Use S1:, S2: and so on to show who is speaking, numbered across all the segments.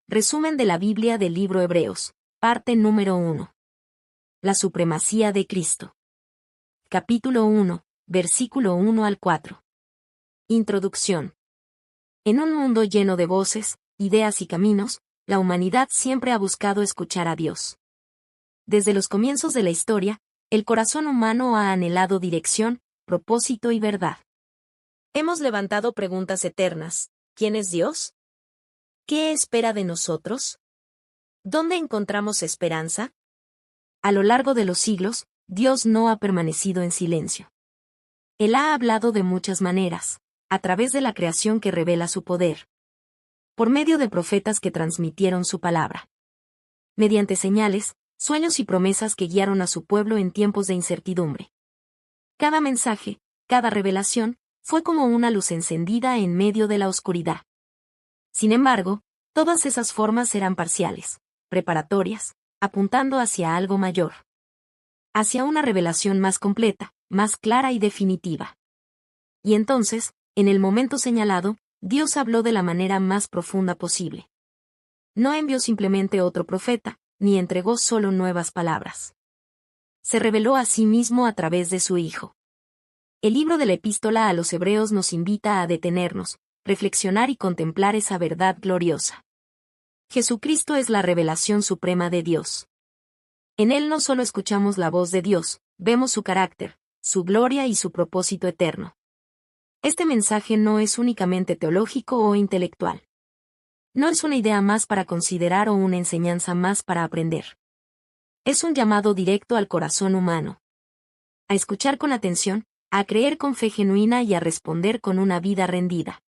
S1: Resumen de la Biblia del libro Hebreos, parte número 1. La supremacía de Cristo. Capítulo 1, versículo 1 al 4. Introducción. En un mundo lleno de voces, ideas y caminos, la humanidad siempre ha buscado escuchar a Dios. Desde los comienzos de la historia, el corazón humano ha anhelado dirección, propósito y verdad. Hemos levantado preguntas eternas. ¿Quién es Dios? ¿Qué espera de nosotros? ¿Dónde encontramos esperanza? A lo largo de los siglos, Dios no ha permanecido en silencio. Él ha hablado de muchas maneras, a través de la creación que revela su poder, por medio de profetas que transmitieron su palabra, mediante señales, sueños y promesas que guiaron a su pueblo en tiempos de incertidumbre. Cada mensaje, cada revelación, fue como una luz encendida en medio de la oscuridad. Sin embargo, todas esas formas eran parciales, preparatorias, apuntando hacia algo mayor. Hacia una revelación más completa, más clara y definitiva. Y entonces, en el momento señalado, Dios habló de la manera más profunda posible. No envió simplemente otro profeta, ni entregó solo nuevas palabras. Se reveló a sí mismo a través de su Hijo. El libro de la Epístola a los Hebreos nos invita a detenernos, reflexionar y contemplar esa verdad gloriosa. Jesucristo es la revelación suprema de Dios. En Él no solo escuchamos la voz de Dios, vemos su carácter, su gloria y su propósito eterno. Este mensaje no es únicamente teológico o intelectual. No es una idea más para considerar o una enseñanza más para aprender. Es un llamado directo al corazón humano. A escuchar con atención, a creer con fe genuina y a responder con una vida rendida.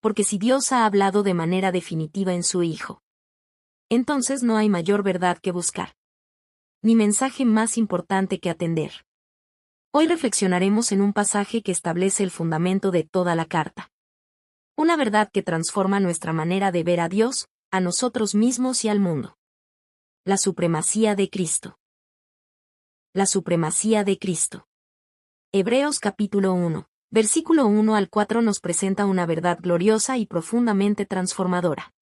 S1: Porque si Dios ha hablado de manera definitiva en su Hijo, entonces no hay mayor verdad que buscar, ni mensaje más importante que atender. Hoy reflexionaremos en un pasaje que establece el fundamento de toda la carta. Una verdad que transforma nuestra manera de ver a Dios, a nosotros mismos y al mundo. La supremacía de Cristo. La supremacía de Cristo. Hebreos capítulo 1, versículo 1 al 4 nos presenta una verdad gloriosa y profundamente transformadora.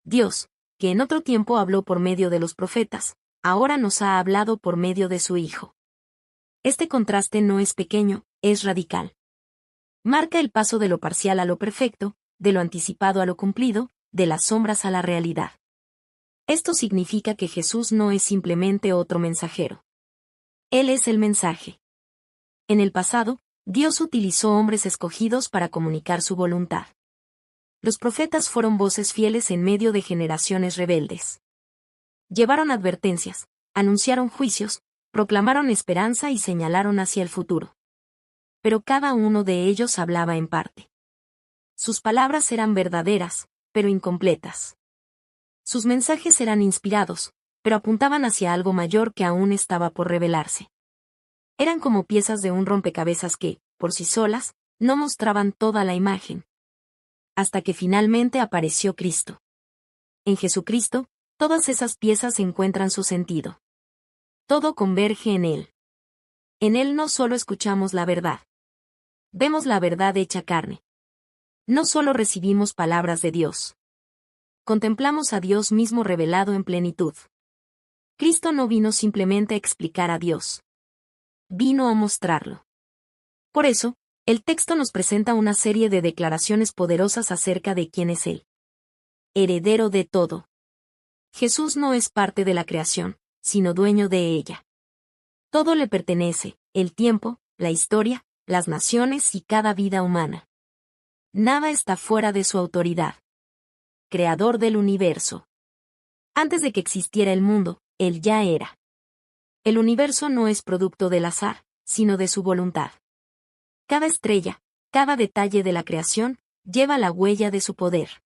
S1: Dios, que en otro tiempo habló por medio de los profetas, ahora nos ha hablado por medio de su Hijo. Este contraste no es pequeño, es radical. Marca el paso de lo parcial a lo perfecto, de lo anticipado a lo cumplido, de las sombras a la realidad. Esto significa que Jesús no es simplemente otro mensajero. Él es el mensaje. En el pasado, Dios utilizó hombres escogidos para comunicar su voluntad. Los profetas fueron voces fieles en medio de generaciones rebeldes. Llevaron advertencias, anunciaron juicios, proclamaron esperanza y señalaron hacia el futuro. Pero cada uno de ellos hablaba en parte. Sus palabras eran verdaderas, pero incompletas. Sus mensajes eran inspirados, pero apuntaban hacia algo mayor que aún estaba por revelarse. Eran como piezas de un rompecabezas que, por sí solas, no mostraban toda la imagen. Hasta que finalmente apareció Cristo. En Jesucristo, todas esas piezas encuentran su sentido. Todo converge en Él. En Él no solo escuchamos la verdad. Vemos la verdad hecha carne. No solo recibimos palabras de Dios. Contemplamos a Dios mismo revelado en plenitud. Cristo no vino simplemente a explicar a Dios. Vino a mostrarlo. Por eso, el texto nos presenta una serie de declaraciones poderosas acerca de quién es Él. Heredero de todo. Jesús no es parte de la creación, sino dueño de ella. Todo le pertenece, el tiempo, la historia, las naciones y cada vida humana. Nada está fuera de su autoridad. Creador del universo. Antes de que existiera el mundo, Él ya era. El universo no es producto del azar, sino de su voluntad. Cada estrella, cada detalle de la creación, lleva la huella de su poder.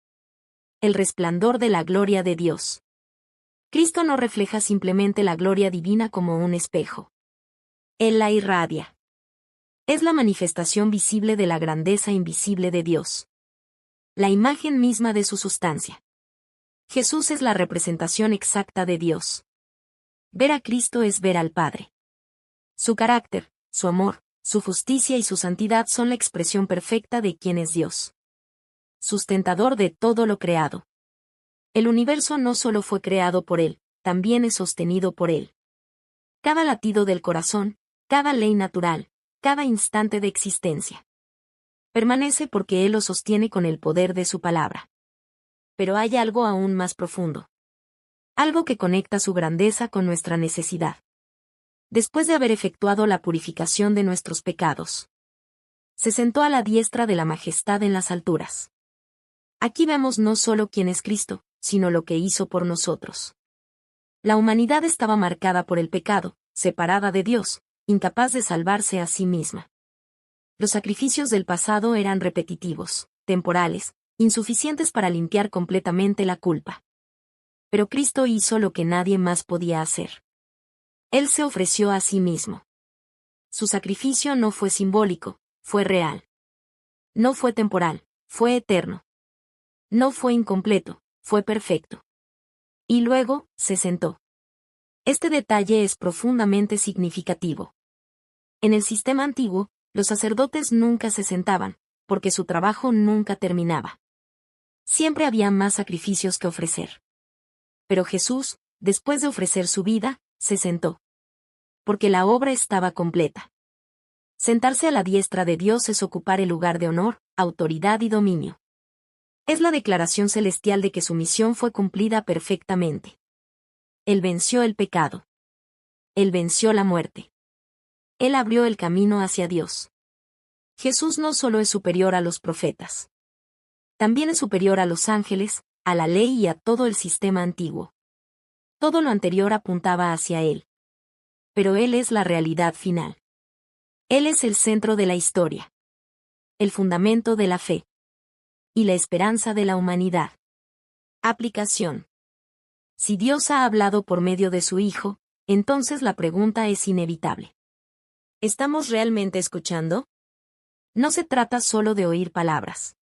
S1: El resplandor de la gloria de Dios. Cristo no refleja simplemente la gloria divina como un espejo. Él la irradia. Es la manifestación visible de la grandeza invisible de Dios. La imagen misma de su sustancia. Jesús es la representación exacta de Dios. Ver a Cristo es ver al Padre. Su carácter, su amor, su justicia y su santidad son la expresión perfecta de quién es Dios. Sustentador de todo lo creado. El universo no solo fue creado por Él, también es sostenido por Él. Cada latido del corazón, cada ley natural, cada instante de existencia, permanece porque Él lo sostiene con el poder de su palabra. Pero hay algo aún más profundo. Algo que conecta su grandeza con nuestra necesidad. Después de haber efectuado la purificación de nuestros pecados, se sentó a la diestra de la majestad en las alturas. Aquí vemos no solo quién es Cristo, sino lo que hizo por nosotros. La humanidad estaba marcada por el pecado, separada de Dios, incapaz de salvarse a sí misma. Los sacrificios del pasado eran repetitivos, temporales, insuficientes para limpiar completamente la culpa. Pero Cristo hizo lo que nadie más podía hacer. Él se ofreció a sí mismo. Su sacrificio no fue simbólico, fue real. No fue temporal, fue eterno. No fue incompleto, fue perfecto. Y luego, se sentó. Este detalle es profundamente significativo. En el sistema antiguo, los sacerdotes nunca se sentaban, porque su trabajo nunca terminaba. Siempre había más sacrificios que ofrecer. Pero Jesús, después de ofrecer su vida, se sentó. Porque la obra estaba completa. Sentarse a la diestra de Dios es ocupar el lugar de honor, autoridad y dominio. Es la declaración celestial de que su misión fue cumplida perfectamente. Él venció el pecado. Él venció la muerte. Él abrió el camino hacia Dios. Jesús no solo es superior a los profetas. También es superior a los ángeles, a la ley y a todo el sistema antiguo. Todo lo anterior apuntaba hacia Él. Pero Él es la realidad final. Él es el centro de la historia. El fundamento de la fe. Y la esperanza de la humanidad. Aplicación. Si Dios ha hablado por medio de su Hijo, entonces la pregunta es inevitable. ¿Estamos realmente escuchando? No se trata solo de oír palabras,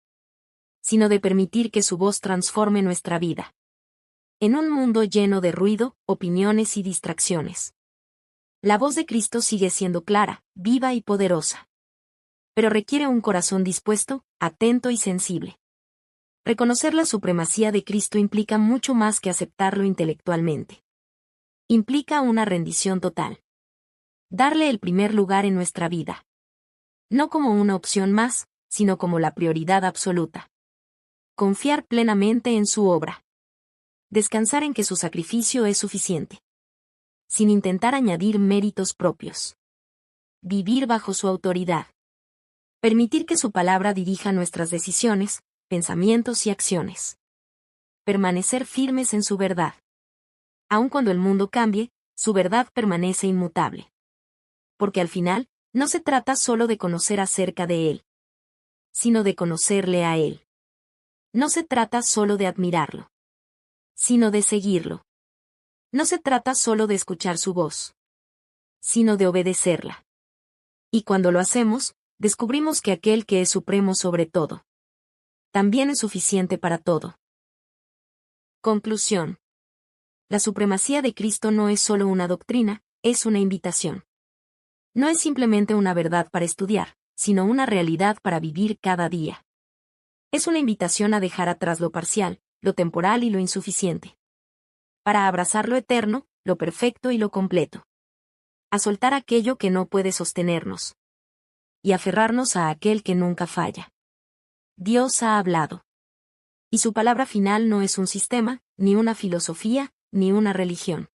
S1: sino de permitir que su voz transforme nuestra vida. En un mundo lleno de ruido, opiniones y distracciones, la voz de Cristo sigue siendo clara, viva y poderosa. Pero requiere un corazón dispuesto, atento y sensible. Reconocer la supremacía de Cristo implica mucho más que aceptarlo intelectualmente. Implica una rendición total. Darle el primer lugar en nuestra vida. No como una opción más, sino como la prioridad absoluta. Confiar plenamente en su obra. Descansar en que su sacrificio es suficiente. Sin intentar añadir méritos propios. Vivir bajo su autoridad. Permitir que su palabra dirija nuestras decisiones, pensamientos y acciones. Permanecer firmes en su verdad. Aun cuando el mundo cambie, su verdad permanece inmutable. Porque al final, no se trata solo de conocer acerca de Él, sino de conocerle a Él. No se trata solo de admirarlo, sino de seguirlo. No se trata solo de escuchar su voz, sino de obedecerla. Y cuando lo hacemos, descubrimos que aquel que es supremo sobre todo, también es suficiente para todo. Conclusión. La supremacía de Cristo no es solo una doctrina, es una invitación. No es simplemente una verdad para estudiar, sino una realidad para vivir cada día. Es una invitación a dejar atrás lo parcial, lo temporal y lo insuficiente. Para abrazar lo eterno, lo perfecto y lo completo. A soltar aquello que no puede sostenernos. Y aferrarnos a aquel que nunca falla. Dios ha hablado. Y su palabra final no es un sistema, ni una filosofía, ni una religión.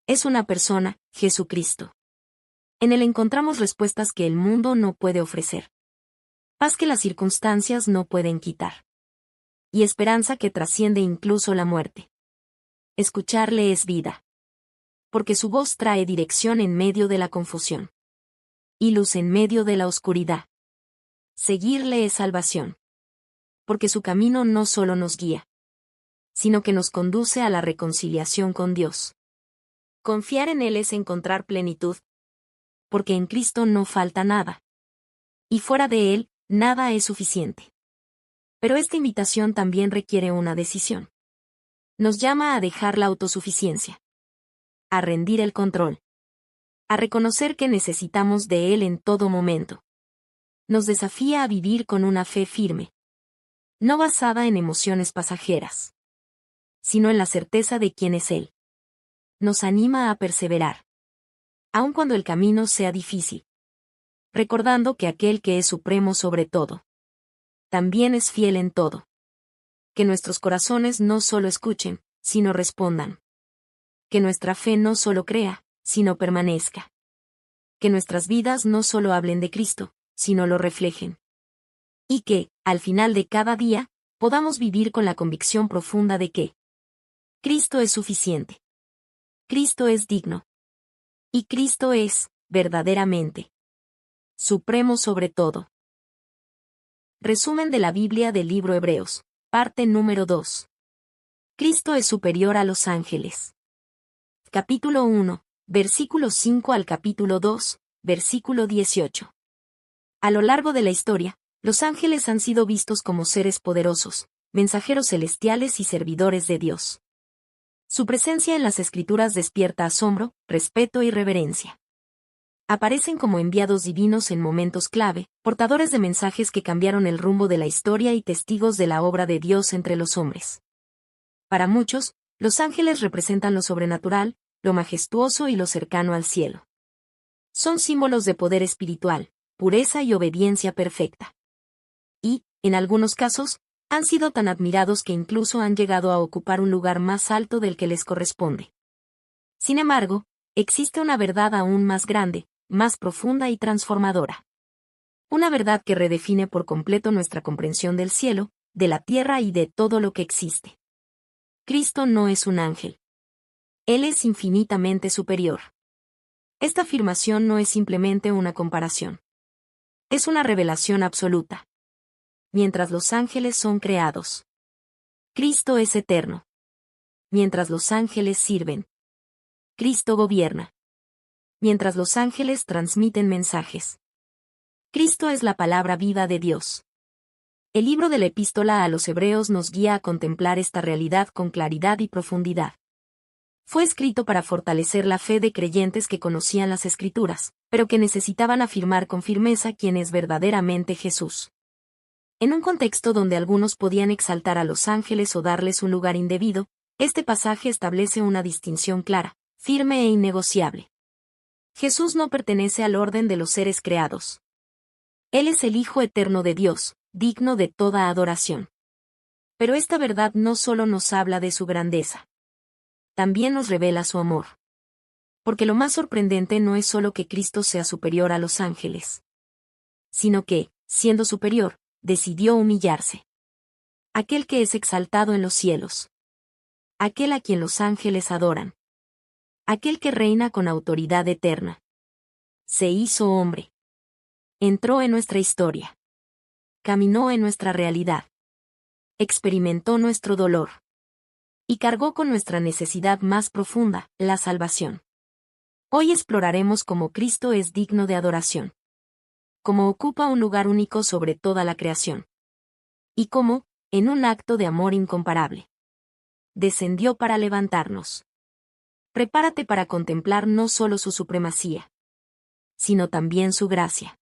S1: Es una persona, Jesucristo. En él encontramos respuestas que el mundo no puede ofrecer. Paz que las circunstancias no pueden quitar. Y esperanza que trasciende incluso la muerte. Escucharle es vida. Porque su voz trae dirección en medio de la confusión. Y luz en medio de la oscuridad. Seguirle es salvación. Porque su camino no solo nos guía, sino que nos conduce a la reconciliación con Dios. Confiar en Él es encontrar plenitud. Porque en Cristo no falta nada. Y fuera de Él, nada es suficiente. Pero esta invitación también requiere una decisión. Nos llama a dejar la autosuficiencia. A rendir el control. A reconocer que necesitamos de Él en todo momento. Nos desafía a vivir con una fe firme. No basada en emociones pasajeras. sino en la certeza de quién es Él. Nos anima a perseverar, aun cuando el camino sea difícil, recordando que aquel que es supremo sobre todo, también es fiel en todo. Que nuestros corazones no solo escuchen, sino respondan. Que nuestra fe no solo crea, sino permanezca. Que nuestras vidas no solo hablen de Cristo, sino lo reflejen. Y que, al final de cada día, podamos vivir con la convicción profunda de que Cristo es suficiente. Cristo es digno. Y Cristo es, verdaderamente, supremo sobre todo. Resumen de la Biblia del libro Hebreos, parte número 2. Cristo es superior a los ángeles. Capítulo 1, versículo 5 al capítulo 2, versículo 18. A lo largo de la historia, los ángeles han sido vistos como seres poderosos, mensajeros celestiales y servidores de Dios. Su presencia en las Escrituras despierta asombro, respeto y reverencia. Aparecen como enviados divinos en momentos clave, portadores de mensajes que cambiaron el rumbo de la historia y testigos de la obra de Dios entre los hombres. Para muchos, los ángeles representan lo sobrenatural, lo majestuoso y lo cercano al cielo. Son símbolos de poder espiritual, pureza y obediencia perfecta. Y, en algunos casos, han sido tan admirados que incluso han llegado a ocupar un lugar más alto del que les corresponde. Sin embargo, existe una verdad aún más grande, más profunda y transformadora. Una verdad que redefine por completo nuestra comprensión del cielo, de la tierra y de todo lo que existe. Cristo no es un ángel. Él es infinitamente superior. Esta afirmación no es simplemente una comparación. Es una revelación absoluta. Mientras los ángeles son creados, Cristo es eterno. Mientras los ángeles sirven, Cristo gobierna. Mientras los ángeles transmiten mensajes, Cristo es la palabra viva de Dios. El libro de la Epístola a los Hebreos nos guía a contemplar esta realidad con claridad y profundidad. Fue escrito para fortalecer la fe de creyentes que conocían las Escrituras, pero que necesitaban afirmar con firmeza quién es verdaderamente Jesús. En un contexto donde algunos podían exaltar a los ángeles o darles un lugar indebido, este pasaje establece una distinción clara, firme e innegociable. Jesús no pertenece al orden de los seres creados. Él es el Hijo eterno de Dios, digno de toda adoración. Pero esta verdad no solo nos habla de su grandeza. También nos revela su amor. Porque lo más sorprendente no es solo que Cristo sea superior a los ángeles, sino que, siendo superior, decidió humillarse. Aquel que es exaltado en los cielos. Aquel a quien los ángeles adoran. Aquel que reina con autoridad eterna. Se hizo hombre. Entró en nuestra historia. Caminó en nuestra realidad. Experimentó nuestro dolor. Y cargó con nuestra necesidad más profunda, la salvación. Hoy exploraremos cómo Cristo es digno de adoración. Cómo ocupa un lugar único sobre toda la creación. Y cómo, en un acto de amor incomparable, descendió para levantarnos. Prepárate para contemplar no solo su supremacía, sino también su gracia.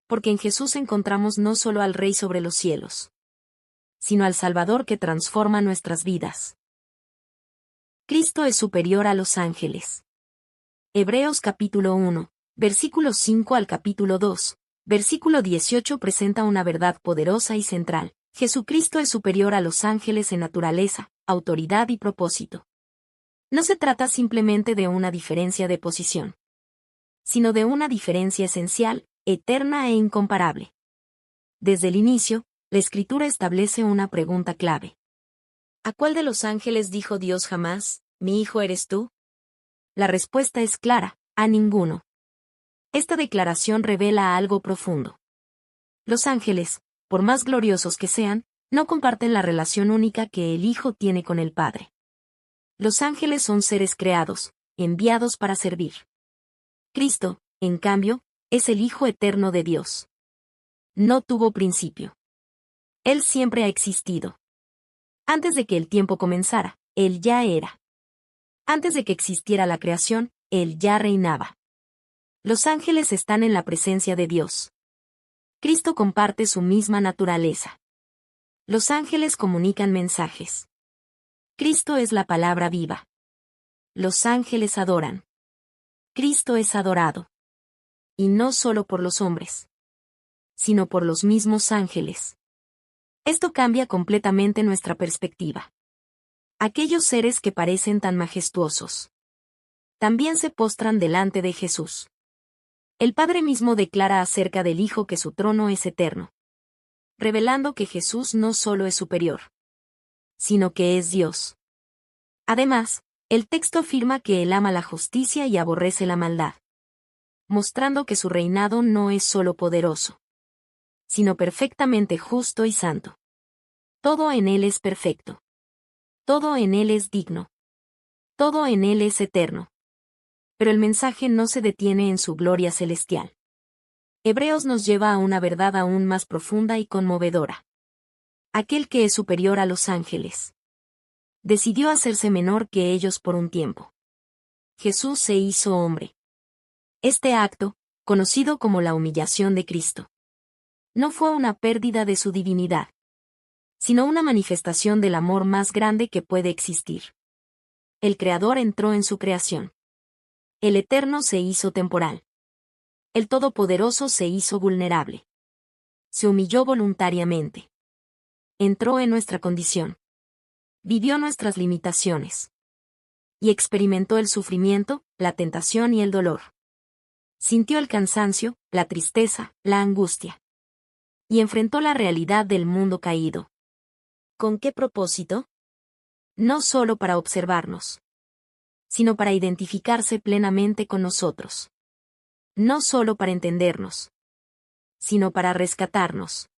S1: Porque en Jesús encontramos no solo al Rey sobre los cielos, sino al Salvador que transforma nuestras vidas. Cristo es superior a los ángeles. Hebreos capítulo 1, versículos 5 al capítulo 2, versículo 18 presenta una verdad poderosa y central. Jesucristo es superior a los ángeles en naturaleza, autoridad y propósito. No se trata simplemente de una diferencia de posición, sino de una diferencia esencial, eterna e incomparable. Desde el inicio, la Escritura establece una pregunta clave. ¿A cuál de los ángeles dijo Dios jamás, mi hijo eres tú? La respuesta es clara, a ninguno. Esta declaración revela algo profundo. Los ángeles, por más gloriosos que sean, no comparten la relación única que el Hijo tiene con el Padre. Los ángeles son seres creados, enviados para servir. Cristo, en cambio, es el Hijo eterno de Dios. No tuvo principio. Él siempre ha existido. Antes de que el tiempo comenzara, Él ya era. Antes de que existiera la creación, Él ya reinaba. Los ángeles están en la presencia de Dios. Cristo comparte su misma naturaleza. Los ángeles comunican mensajes. Cristo es la palabra viva. Los ángeles adoran. Cristo es adorado. Y no solo por los hombres, sino por los mismos ángeles. Esto cambia completamente nuestra perspectiva. Aquellos seres que parecen tan majestuosos también se postran delante de Jesús. El Padre mismo declara acerca del Hijo que su trono es eterno, revelando que Jesús no solo es superior, sino que es Dios. Además, el texto afirma que Él ama la justicia y aborrece la maldad, mostrando que su reinado no es solo poderoso, sino perfectamente justo y santo. Todo en Él es perfecto. Todo en Él es digno. Todo en Él es eterno. Pero el mensaje no se detiene en su gloria celestial. Hebreos nos lleva a una verdad aún más profunda y conmovedora. Aquel que es superior a los ángeles decidió hacerse menor que ellos por un tiempo. Jesús se hizo hombre. Este acto, conocido como la humillación de Cristo, no fue una pérdida de su divinidad, sino una manifestación del amor más grande que puede existir. El Creador entró en su creación. El Eterno se hizo temporal. El Todopoderoso se hizo vulnerable. Se humilló voluntariamente. Entró en nuestra condición. Vivió nuestras limitaciones. Y experimentó el sufrimiento, la tentación y el dolor. Sintió el cansancio, la tristeza, la angustia. Y enfrentó la realidad del mundo caído. ¿Con qué propósito? No solo para observarnos, sino para identificarse plenamente con nosotros. No solo para entendernos, sino para rescatarnos.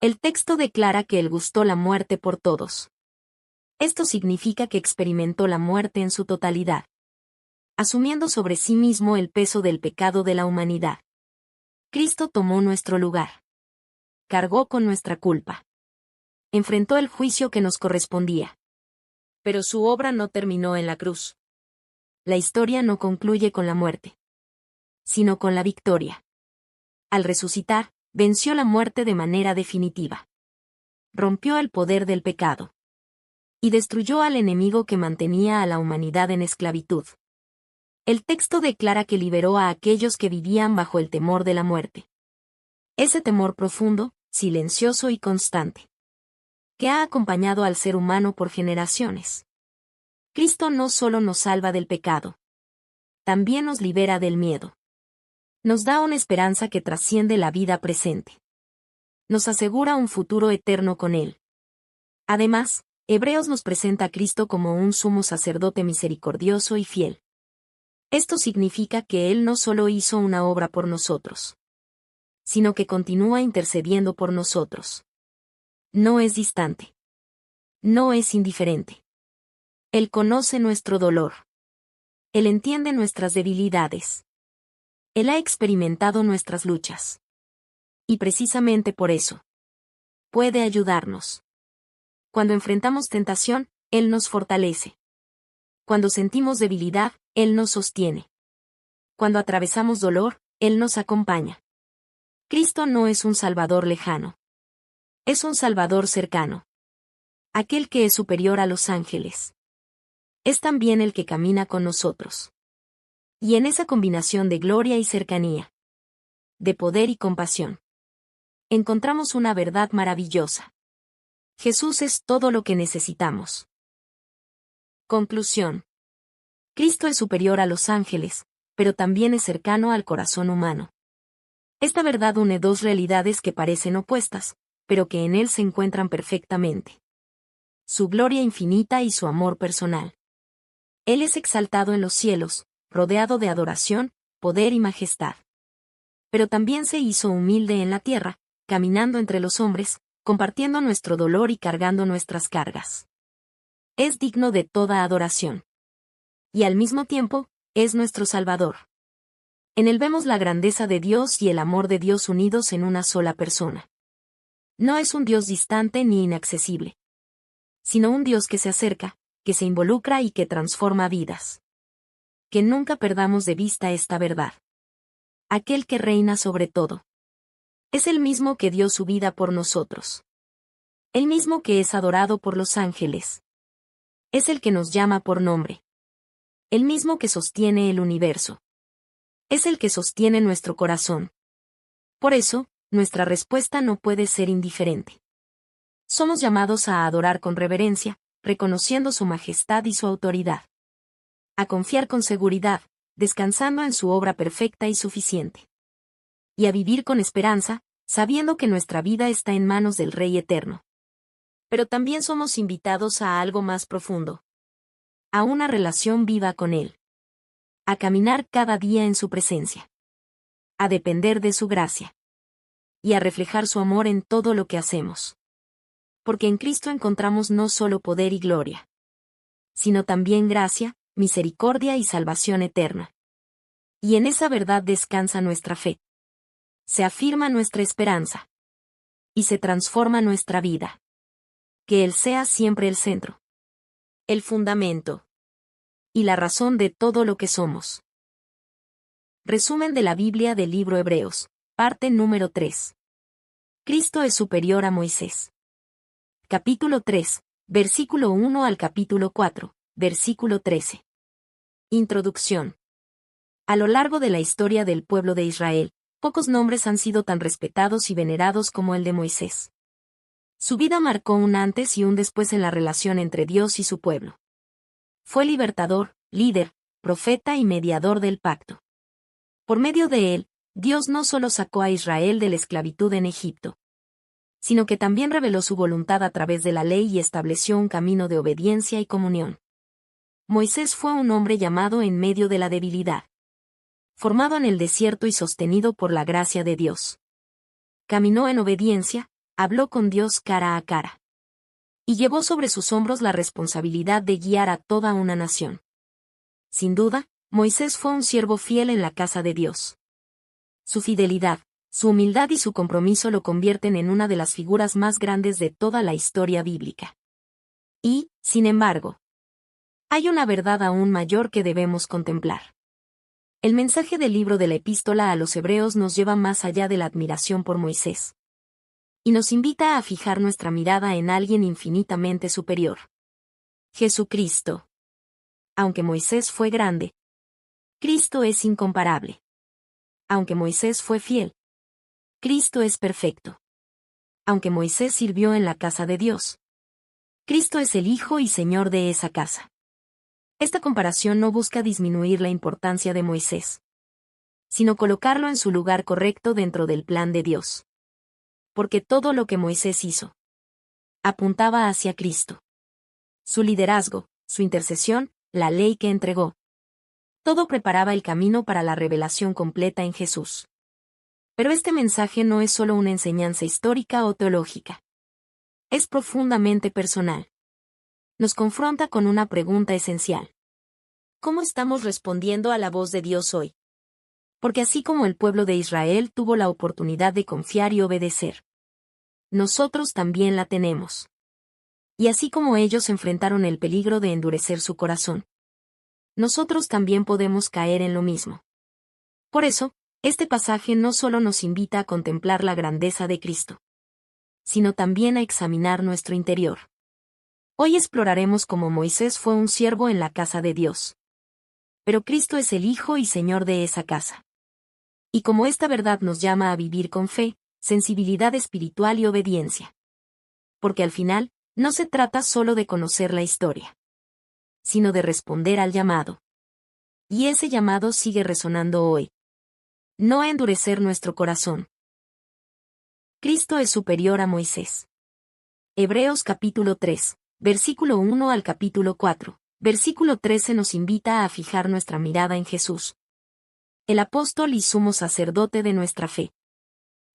S1: El texto declara que Él gustó la muerte por todos. Esto significa que experimentó la muerte en su totalidad, asumiendo sobre sí mismo el peso del pecado de la humanidad. Cristo tomó nuestro lugar. Cargó con nuestra culpa. Enfrentó el juicio que nos correspondía. Pero su obra no terminó en la cruz. La historia no concluye con la muerte, sino con la victoria. Al resucitar, venció la muerte de manera definitiva. Rompió el poder del pecado. Y destruyó al enemigo que mantenía a la humanidad en esclavitud. El texto declara que liberó a aquellos que vivían bajo el temor de la muerte. Ese temor profundo, silencioso y constante, que ha acompañado al ser humano por generaciones. Cristo no solo nos salva del pecado, también nos libera del miedo. Nos da una esperanza que trasciende la vida presente. Nos asegura un futuro eterno con Él. Además, Hebreos nos presenta a Cristo como un sumo sacerdote misericordioso y fiel. Esto significa que Él no solo hizo una obra por nosotros, sino que continúa intercediendo por nosotros. No es distante. No es indiferente. Él conoce nuestro dolor. Él entiende nuestras debilidades. Él ha experimentado nuestras luchas. Y precisamente por eso, puede ayudarnos. Cuando enfrentamos tentación, Él nos fortalece. Cuando sentimos debilidad, Él nos sostiene. Cuando atravesamos dolor, Él nos acompaña. Cristo no es un Salvador lejano. Es un Salvador cercano. Aquel que es superior a los ángeles. Es también el que camina con nosotros. Y en esa combinación de gloria y cercanía, de poder y compasión, encontramos una verdad maravillosa. Jesús es todo lo que necesitamos. Conclusión. Cristo es superior a los ángeles, pero también es cercano al corazón humano. Esta verdad une dos realidades que parecen opuestas, pero que en Él se encuentran perfectamente. Su gloria infinita y su amor personal. Él es exaltado en los cielos, rodeado de adoración, poder y majestad. Pero también se hizo humilde en la tierra, caminando entre los hombres, compartiendo nuestro dolor y cargando nuestras cargas. Es digno de toda adoración. Y al mismo tiempo, es nuestro Salvador. En Él vemos la grandeza de Dios y el amor de Dios unidos en una sola persona. No es un Dios distante ni inaccesible, sino un Dios que se acerca, que se involucra y que transforma vidas. Que nunca perdamos de vista esta verdad. Aquel que reina sobre todo. Es el mismo que dio su vida por nosotros. El mismo que es adorado por los ángeles. Es el que nos llama por nombre. El mismo que sostiene el universo. Es el que sostiene nuestro corazón. Por eso, nuestra respuesta no puede ser indiferente. Somos llamados a adorar con reverencia, reconociendo su majestad y su autoridad. A confiar con seguridad, descansando en su obra perfecta y suficiente. Y a vivir con esperanza, sabiendo que nuestra vida está en manos del Rey Eterno. Pero también somos invitados a algo más profundo. A una relación viva con Él. A caminar cada día en su presencia. A depender de su gracia. Y a reflejar su amor en todo lo que hacemos. Porque en Cristo encontramos no solo poder y gloria, sino también gracia, misericordia y salvación eterna. Y en esa verdad descansa nuestra fe. Se afirma nuestra esperanza. Y se transforma nuestra vida. Que Él sea siempre el centro. El fundamento. Y la razón de todo lo que somos. Resumen de la Biblia del libro Hebreos, parte número 3. Cristo es superior a Moisés. Capítulo 3, versículo 1 al capítulo 4, versículo 13. Introducción. A lo largo de la historia del pueblo de Israel, pocos nombres han sido tan respetados y venerados como el de Moisés. Su vida marcó un antes y un después en la relación entre Dios y su pueblo. Fue libertador, líder, profeta y mediador del pacto. Por medio de él, Dios no solo sacó a Israel de la esclavitud en Egipto, sino que también reveló su voluntad a través de la ley y estableció un camino de obediencia y comunión. Moisés fue un hombre llamado en medio de la debilidad. Formado en el desierto y sostenido por la gracia de Dios. Caminó en obediencia, habló con Dios cara a cara. Y llevó sobre sus hombros la responsabilidad de guiar a toda una nación. Sin duda, Moisés fue un siervo fiel en la casa de Dios. Su fidelidad, su humildad y su compromiso lo convierten en una de las figuras más grandes de toda la historia bíblica. Y, sin embargo, hay una verdad aún mayor que debemos contemplar. El mensaje del libro de la Epístola a los Hebreos nos lleva más allá de la admiración por Moisés. Y nos invita a fijar nuestra mirada en alguien infinitamente superior. Jesucristo. Aunque Moisés fue grande, Cristo es incomparable. Aunque Moisés fue fiel, Cristo es perfecto. Aunque Moisés sirvió en la casa de Dios, Cristo es el Hijo y Señor de esa casa. Esta comparación no busca disminuir la importancia de Moisés, sino colocarlo en su lugar correcto dentro del plan de Dios. Porque todo lo que Moisés hizo apuntaba hacia Cristo. Su liderazgo, su intercesión, la ley que entregó. Todo preparaba el camino para la revelación completa en Jesús. Pero este mensaje no es solo una enseñanza histórica o teológica. Es profundamente personal. Nos confronta con una pregunta esencial. ¿Cómo estamos respondiendo a la voz de Dios hoy? Porque así como el pueblo de Israel tuvo la oportunidad de confiar y obedecer, nosotros también la tenemos. Y así como ellos enfrentaron el peligro de endurecer su corazón, nosotros también podemos caer en lo mismo. Por eso, este pasaje no solo nos invita a contemplar la grandeza de Cristo, sino también a examinar nuestro interior. Hoy exploraremos cómo Moisés fue un siervo en la casa de Dios. Pero Cristo es el Hijo y Señor de esa casa. Y como esta verdad nos llama a vivir con fe, sensibilidad espiritual y obediencia. Porque al final, no se trata solo de conocer la historia, sino de responder al llamado. Y ese llamado sigue resonando hoy. No a endurecer nuestro corazón. Cristo es superior a Moisés. Hebreos capítulo 3, versículo 1 al capítulo 4, versículo 13 nos invita a fijar nuestra mirada en Jesús, el apóstol y sumo sacerdote de nuestra fe.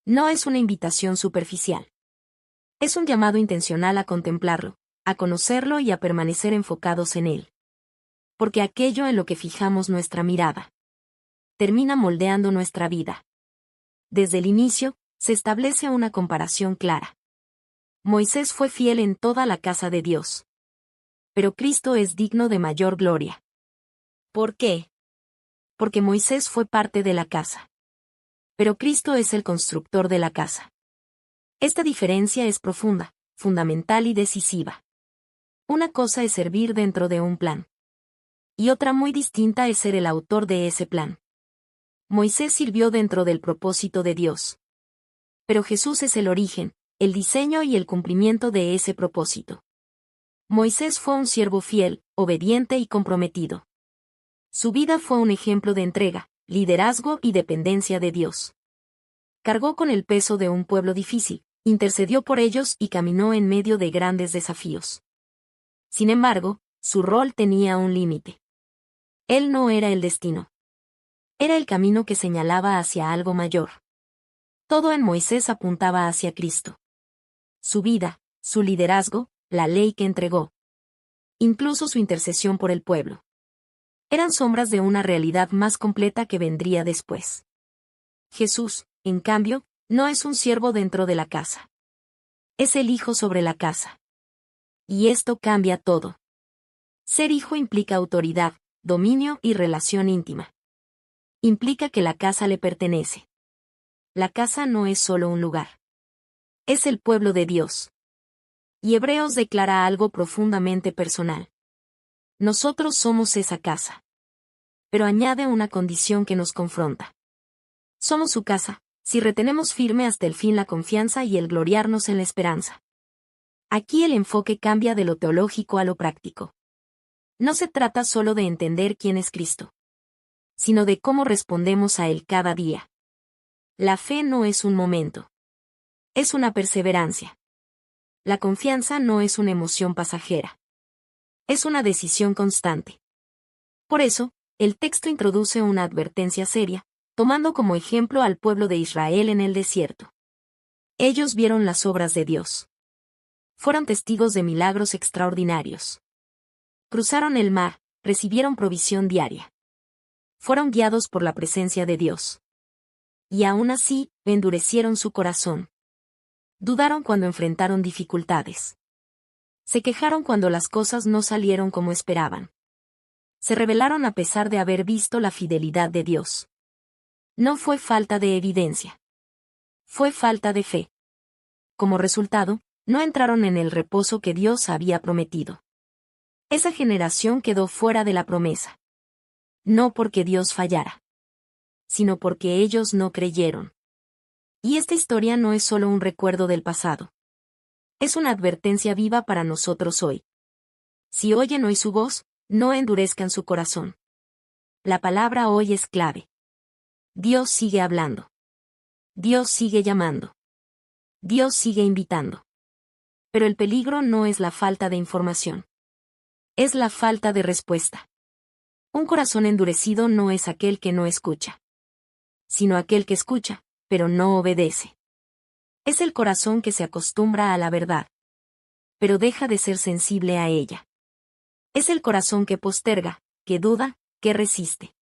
S1: No es una invitación superficial. Es un llamado intencional a contemplarlo, a conocerlo y a permanecer enfocados en él. Porque aquello en lo que fijamos nuestra mirada termina moldeando nuestra vida. Desde el inicio, se establece una comparación clara. Moisés fue fiel en toda la casa de Dios. Pero Cristo es digno de mayor gloria. ¿Por qué? Porque Moisés fue parte de la casa. Pero Cristo es el constructor de la casa. Esta diferencia es profunda, fundamental y decisiva. Una cosa es servir dentro de un plan. Y otra muy distinta es ser el autor de ese plan. Moisés sirvió dentro del propósito de Dios. Pero Jesús es el origen, el diseño y el cumplimiento de ese propósito. Moisés fue un siervo fiel, obediente y comprometido. Su vida fue un ejemplo de entrega, liderazgo y dependencia de Dios. Cargó con el peso de un pueblo difícil, intercedió por ellos y caminó en medio de grandes desafíos. Sin embargo, su rol tenía un límite. Él no era el destino. Era el camino que señalaba hacia algo mayor. Todo en Moisés apuntaba hacia Cristo. Su vida, su liderazgo, la ley que entregó. Incluso su intercesión por el pueblo. Eran sombras de una realidad más completa que vendría después. Jesús, en cambio, no es un siervo dentro de la casa. Es el hijo sobre la casa. Y esto cambia todo. Ser hijo implica autoridad, dominio y relación íntima. Implica que la casa le pertenece. La casa no es solo un lugar. Es el pueblo de Dios. Y Hebreos declara algo profundamente personal. Nosotros somos esa casa. Pero añade una condición que nos confronta. Somos su casa, si retenemos firme hasta el fin la confianza y el gloriarnos en la esperanza. Aquí el enfoque cambia de lo teológico a lo práctico. No se trata solo de entender quién es Cristo, sino de cómo respondemos a Él cada día. La fe no es un momento. Es una perseverancia. La confianza no es una emoción pasajera. Es una decisión constante. Por eso, el texto introduce una advertencia seria, tomando como ejemplo al pueblo de Israel en el desierto. Ellos vieron las obras de Dios. Fueron testigos de milagros extraordinarios. Cruzaron el mar, recibieron provisión diaria. Fueron guiados por la presencia de Dios. Y aún así, endurecieron su corazón. Dudaron cuando enfrentaron dificultades. Se quejaron cuando las cosas no salieron como esperaban. Se rebelaron a pesar de haber visto la fidelidad de Dios. No fue falta de evidencia. Fue falta de fe. Como resultado, no entraron en el reposo que Dios había prometido. Esa generación quedó fuera de la promesa. No porque Dios fallara, sino porque ellos no creyeron. Y esta historia no es solo un recuerdo del pasado. Es una advertencia viva para nosotros hoy. Si oyen hoy su voz, no endurezcan su corazón. La palabra hoy es clave. Dios sigue hablando. Dios sigue llamando. Dios sigue invitando. Pero el peligro no es la falta de información. Es la falta de respuesta. Un corazón endurecido no es aquel que no escucha, sino aquel que escucha, pero no obedece. Es el corazón que se acostumbra a la verdad, pero deja de ser sensible a ella. Es el corazón que posterga, que duda, que resiste,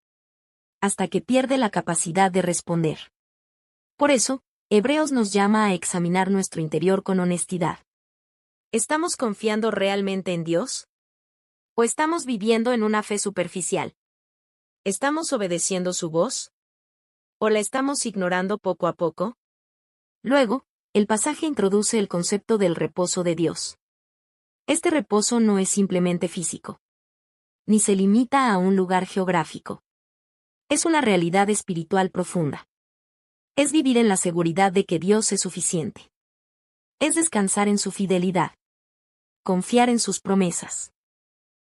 S1: hasta que pierde la capacidad de responder. Por eso, Hebreos nos llama a examinar nuestro interior con honestidad. ¿Estamos confiando realmente en Dios? ¿O estamos viviendo en una fe superficial? ¿Estamos obedeciendo su voz? ¿O la estamos ignorando poco a poco? Luego, el pasaje introduce el concepto del reposo de Dios. Este reposo no es simplemente físico, ni se limita a un lugar geográfico. Es una realidad espiritual profunda. Es vivir en la seguridad de que Dios es suficiente. Es descansar en su fidelidad. Confiar en sus promesas.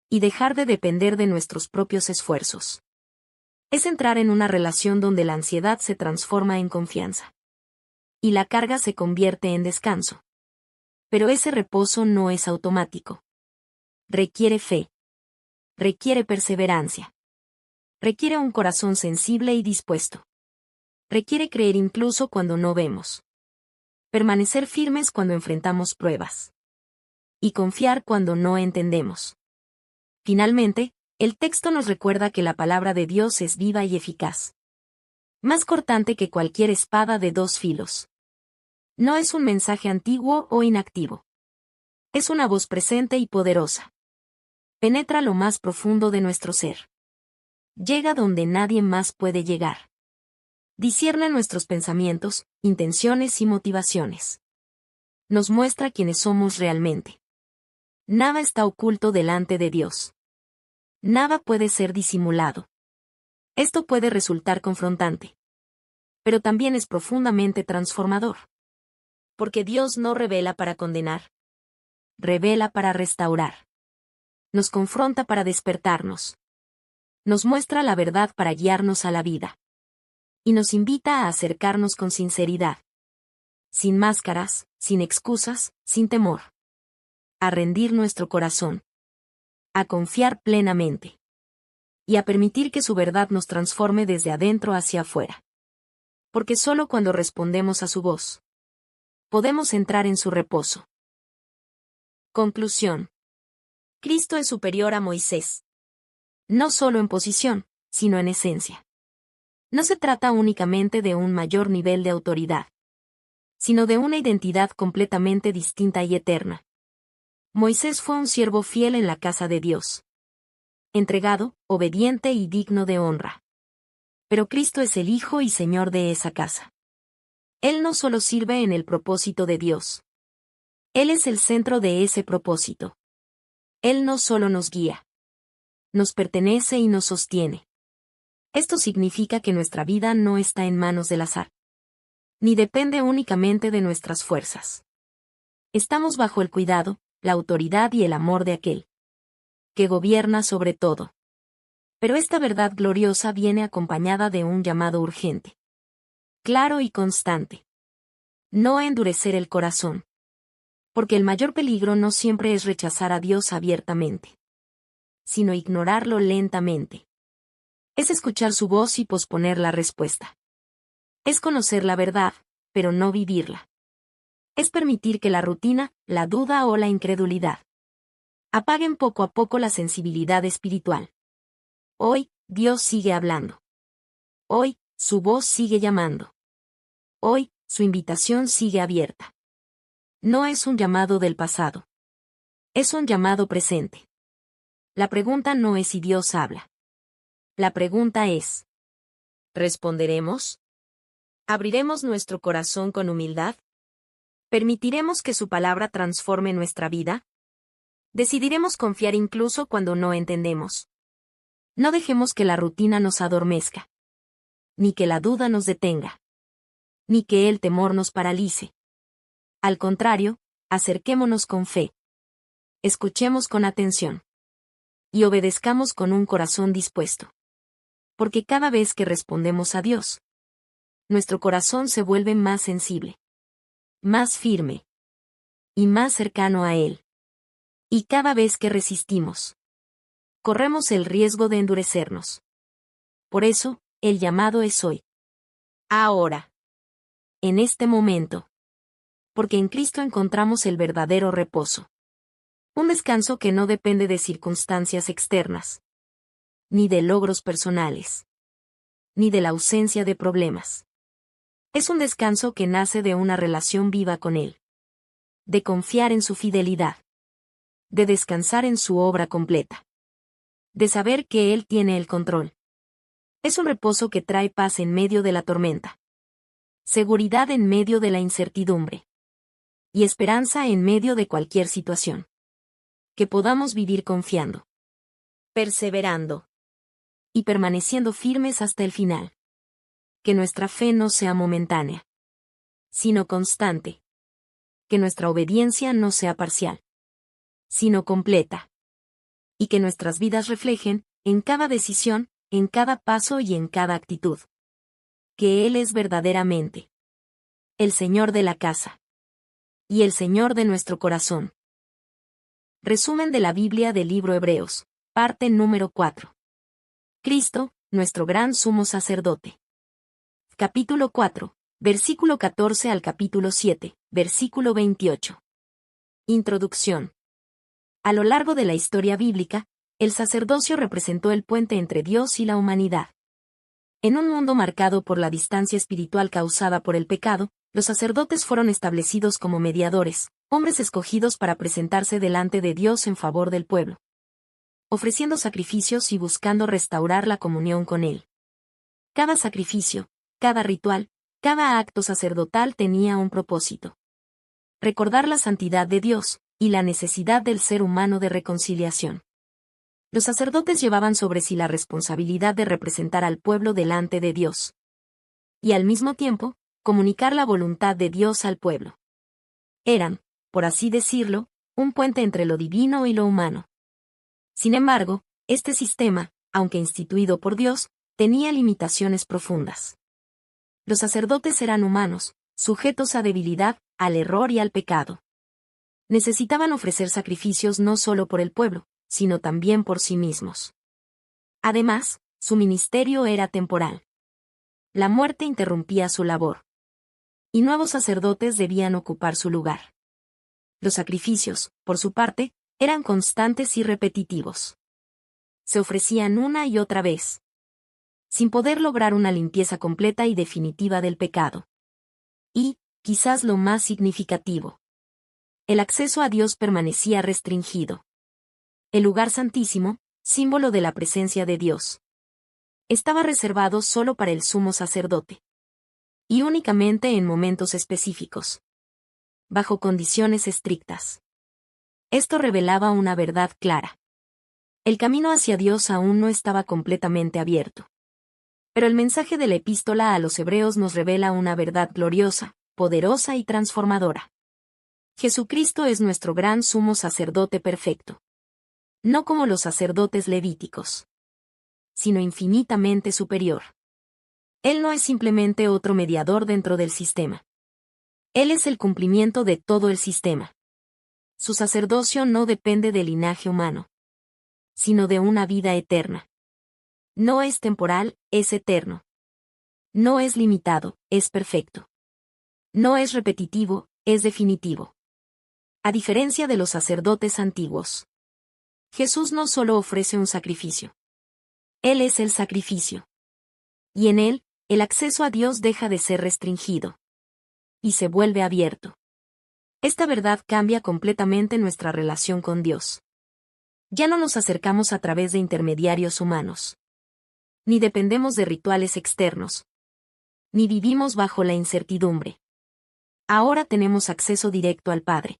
S1: Y dejar de depender de nuestros propios esfuerzos. Es entrar en una relación donde la ansiedad se transforma en confianza. Y la carga se convierte en descanso. Pero ese reposo no es automático. Requiere fe. Requiere perseverancia. Requiere un corazón sensible y dispuesto. Requiere creer incluso cuando no vemos. Permanecer firmes cuando enfrentamos pruebas. Y confiar cuando no entendemos. Finalmente, el texto nos recuerda que la palabra de Dios es viva y eficaz. Más cortante que cualquier espada de dos filos. No es un mensaje antiguo o inactivo. Es una voz presente y poderosa. Penetra lo más profundo de nuestro ser. Llega donde nadie más puede llegar. Discierne nuestros pensamientos, intenciones y motivaciones. Nos muestra quiénes somos realmente. Nada está oculto delante de Dios. Nada puede ser disimulado. Esto puede resultar confrontante. Pero también es profundamente transformador. Porque Dios no revela para condenar. Revela para restaurar. Nos confronta para despertarnos. Nos muestra la verdad para guiarnos a la vida. Y nos invita a acercarnos con sinceridad. Sin máscaras, sin excusas, sin temor. A rendir nuestro corazón. A confiar plenamente. Y a permitir que su verdad nos transforme desde adentro hacia afuera. Porque solo cuando respondemos a su voz, podemos entrar en su reposo. Conclusión. Cristo es superior a Moisés. No solo en posición, sino en esencia. No se trata únicamente de un mayor nivel de autoridad, sino de una identidad completamente distinta y eterna. Moisés fue un siervo fiel en la casa de Dios. Entregado, obediente y digno de honra. Pero Cristo es el Hijo y Señor de esa casa. Él no solo sirve en el propósito de Dios. Él es el centro de ese propósito. Él no solo nos guía. Nos pertenece y nos sostiene. Esto significa que nuestra vida no está en manos del azar. Ni depende únicamente de nuestras fuerzas. Estamos bajo el cuidado, la autoridad y el amor de aquel que gobierna sobre todo. Pero esta verdad gloriosa viene acompañada de un llamado urgente. Claro y constante. No a endurecer el corazón. Porque el mayor peligro no siempre es rechazar a Dios abiertamente, sino ignorarlo lentamente. Es escuchar su voz y posponer la respuesta. Es conocer la verdad, pero no vivirla. Es permitir que la rutina, la duda o la incredulidad apaguen poco a poco la sensibilidad espiritual. Hoy, Dios sigue hablando. Hoy, su voz sigue llamando. Hoy, su invitación sigue abierta. No es un llamado del pasado. Es un llamado presente. La pregunta no es si Dios habla. La pregunta es: ¿responderemos? ¿Abriremos nuestro corazón con humildad? ¿Permitiremos que su palabra transforme nuestra vida? ¿Decidiremos confiar incluso cuando no entendemos? No dejemos que la rutina nos adormezca. Ni que la duda nos detenga. Ni que el temor nos paralice. Al contrario, acerquémonos con fe. Escuchemos con atención. Y obedezcamos con un corazón dispuesto. Porque cada vez que respondemos a Dios, nuestro corazón se vuelve más sensible, más firme y más cercano a Él. Y cada vez que resistimos, corremos el riesgo de endurecernos. Por eso, el llamado es hoy. Ahora. En este momento. Porque en Cristo encontramos el verdadero reposo. Un descanso que no depende de circunstancias externas, ni de logros personales, ni de la ausencia de problemas. Es un descanso que nace de una relación viva con Él. De confiar en su fidelidad. De descansar en su obra completa. De saber que Él tiene el control. Es un reposo que trae paz en medio de la tormenta. Seguridad en medio de la incertidumbre. Y esperanza en medio de cualquier situación. Que podamos vivir confiando. Perseverando. Y permaneciendo firmes hasta el final. Que nuestra fe no sea momentánea, sino constante. Que nuestra obediencia no sea parcial, sino completa. Y que nuestras vidas reflejen, en cada decisión, en cada paso y en cada actitud, que Él es verdaderamente el Señor de la casa y el Señor de nuestro corazón. Resumen de la Biblia del libro Hebreos, parte número 4. Cristo, nuestro gran sumo sacerdote. Capítulo 4, versículo 14 al capítulo 7, versículo 28. Introducción. A lo largo de la historia bíblica, el sacerdocio representó el puente entre Dios y la humanidad. En un mundo marcado por la distancia espiritual causada por el pecado, los sacerdotes fueron establecidos como mediadores, hombres escogidos para presentarse delante de Dios en favor del pueblo, ofreciendo sacrificios y buscando restaurar la comunión con Él. Cada sacrificio, cada ritual, cada acto sacerdotal tenía un propósito. Recordar la santidad de Dios, y la necesidad del ser humano de reconciliación. Los sacerdotes llevaban sobre sí la responsabilidad de representar al pueblo delante de Dios. Y al mismo tiempo, comunicar la voluntad de Dios al pueblo. Eran, por así decirlo, un puente entre lo divino y lo humano. Sin embargo, este sistema, aunque instituido por Dios, tenía limitaciones profundas. Los sacerdotes eran humanos, sujetos a debilidad, al error y al pecado. Necesitaban ofrecer sacrificios no solo por el pueblo, sino también por sí mismos. Además, su ministerio era temporal. La muerte interrumpía su labor. Y nuevos sacerdotes debían ocupar su lugar. Los sacrificios, por su parte, eran constantes y repetitivos. Se ofrecían una y otra vez, sin poder lograr una limpieza completa y definitiva del pecado. Y, quizás lo más significativo, el acceso a Dios permanecía restringido. El lugar santísimo, símbolo de la presencia de Dios, estaba reservado solo para el sumo sacerdote. Y únicamente en momentos específicos. Bajo condiciones estrictas. Esto revelaba una verdad clara. El camino hacia Dios aún no estaba completamente abierto. Pero el mensaje de la epístola a los Hebreos nos revela una verdad gloriosa, poderosa y transformadora. Jesucristo es nuestro gran sumo sacerdote perfecto. No como los sacerdotes levíticos, sino infinitamente superior. Él no es simplemente otro mediador dentro del sistema. Él es el cumplimiento de todo el sistema. Su sacerdocio no depende del linaje humano, sino de una vida eterna. No es temporal, es eterno. No es limitado, es perfecto. No es repetitivo, es definitivo. A diferencia de los sacerdotes antiguos, Jesús no solo ofrece un sacrificio. Él es el sacrificio. Y en él, el acceso a Dios deja de ser restringido. Y se vuelve abierto. Esta verdad cambia completamente nuestra relación con Dios. Ya no nos acercamos a través de intermediarios humanos. Ni dependemos de rituales externos. Ni vivimos bajo la incertidumbre. Ahora tenemos acceso directo al Padre.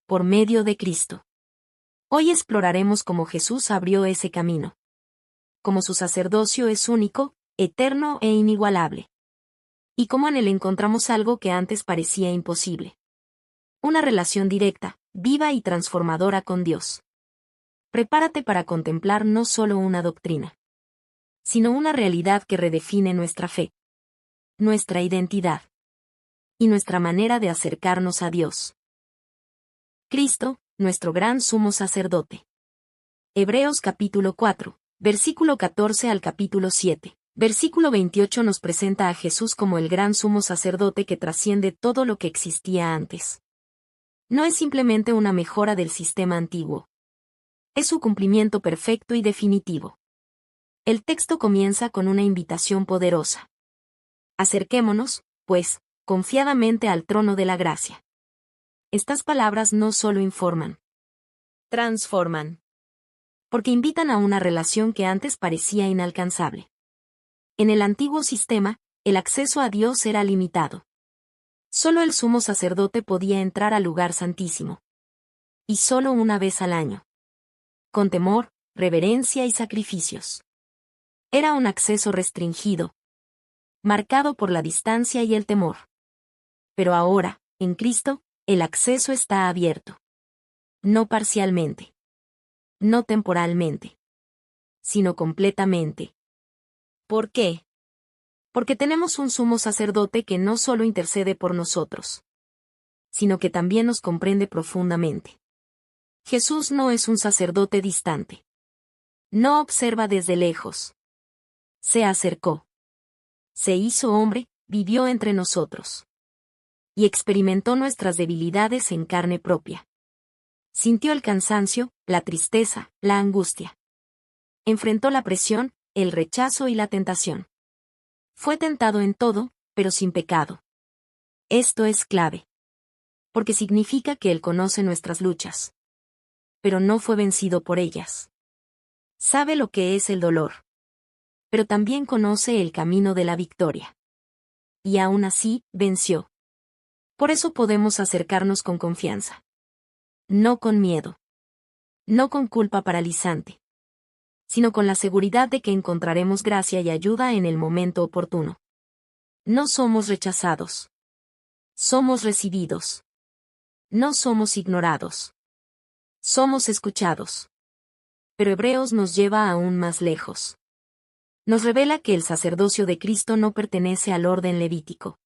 S1: Por medio de Cristo. Hoy exploraremos cómo Jesús abrió ese camino. Cómo su sacerdocio es único, eterno e inigualable. Y cómo en él encontramos algo que antes parecía imposible. Una relación directa, viva y transformadora con Dios. Prepárate para contemplar no solo una doctrina, sino una realidad que redefine nuestra fe, nuestra identidad y nuestra manera de acercarnos a Dios. Cristo, nuestro gran sumo sacerdote. Hebreos capítulo 4, versículo 14 al capítulo 7. Versículo 28 nos presenta a Jesús como el gran sumo sacerdote que trasciende todo lo que existía antes. No es simplemente una mejora del sistema antiguo. Es su cumplimiento perfecto y definitivo. El texto comienza con una invitación poderosa. Acerquémonos, pues, confiadamente al trono de la gracia. Estas palabras no solo informan, transforman. Porque invitan a una relación que antes parecía inalcanzable. En el antiguo sistema, el acceso a Dios era limitado. Solo el sumo sacerdote podía entrar al lugar santísimo. Y solo una vez al año. Con temor, reverencia y sacrificios. Era un acceso restringido, marcado por la distancia y el temor. Pero ahora, en Cristo, el acceso está abierto. No parcialmente. No temporalmente. Sino completamente. ¿Por qué? Porque tenemos un sumo sacerdote que no solo intercede por nosotros, sino que también nos comprende profundamente. Jesús no es un sacerdote distante. No observa desde lejos. Se acercó. Se hizo hombre, vivió entre nosotros. Y experimentó nuestras debilidades en carne propia. Sintió el cansancio, la tristeza, la angustia. Enfrentó la presión, el rechazo y la tentación. Fue tentado en todo, pero sin pecado. Esto es clave. Porque significa que Él conoce nuestras luchas. Pero no fue vencido por ellas. Sabe lo que es el dolor. Pero también conoce el camino de la victoria. Y aún así, venció. Por eso podemos acercarnos con confianza. No con miedo. No con culpa paralizante. Sino con la seguridad de que encontraremos gracia y ayuda en el momento oportuno. No somos rechazados. Somos recibidos. No somos ignorados. Somos escuchados. Pero Hebreos nos lleva aún más lejos. Nos revela que el sacerdocio de Cristo no pertenece al orden levítico,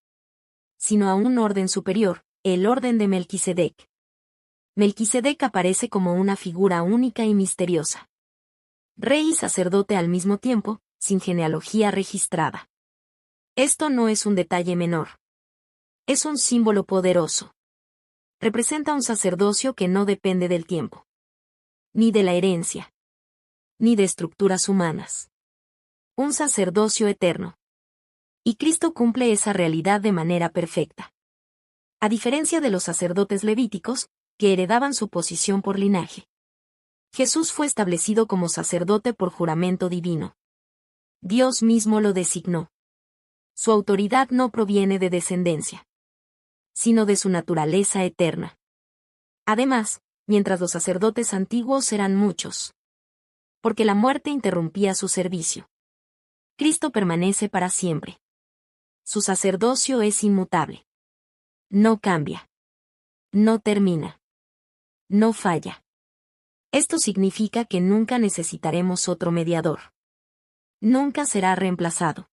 S1: sino a un orden superior, el orden de Melquisedec. Melquisedec aparece como una figura única y misteriosa. Rey y sacerdote al mismo tiempo, sin genealogía registrada. Esto no es un detalle menor. Es un símbolo poderoso. Representa un sacerdocio que no depende del tiempo, ni de la herencia, ni de estructuras humanas. Un sacerdocio eterno. Y Cristo cumple esa realidad de manera perfecta. A diferencia de los sacerdotes levíticos, que heredaban su posición por linaje. Jesús fue establecido como sacerdote por juramento divino. Dios mismo lo designó. Su autoridad no proviene de descendencia, sino de su naturaleza eterna. Además, mientras los sacerdotes antiguos eran muchos, porque la muerte interrumpía su servicio, Cristo permanece para siempre. Su sacerdocio es inmutable. No cambia. No termina. No falla. Esto significa que nunca necesitaremos otro mediador. Nunca será reemplazado.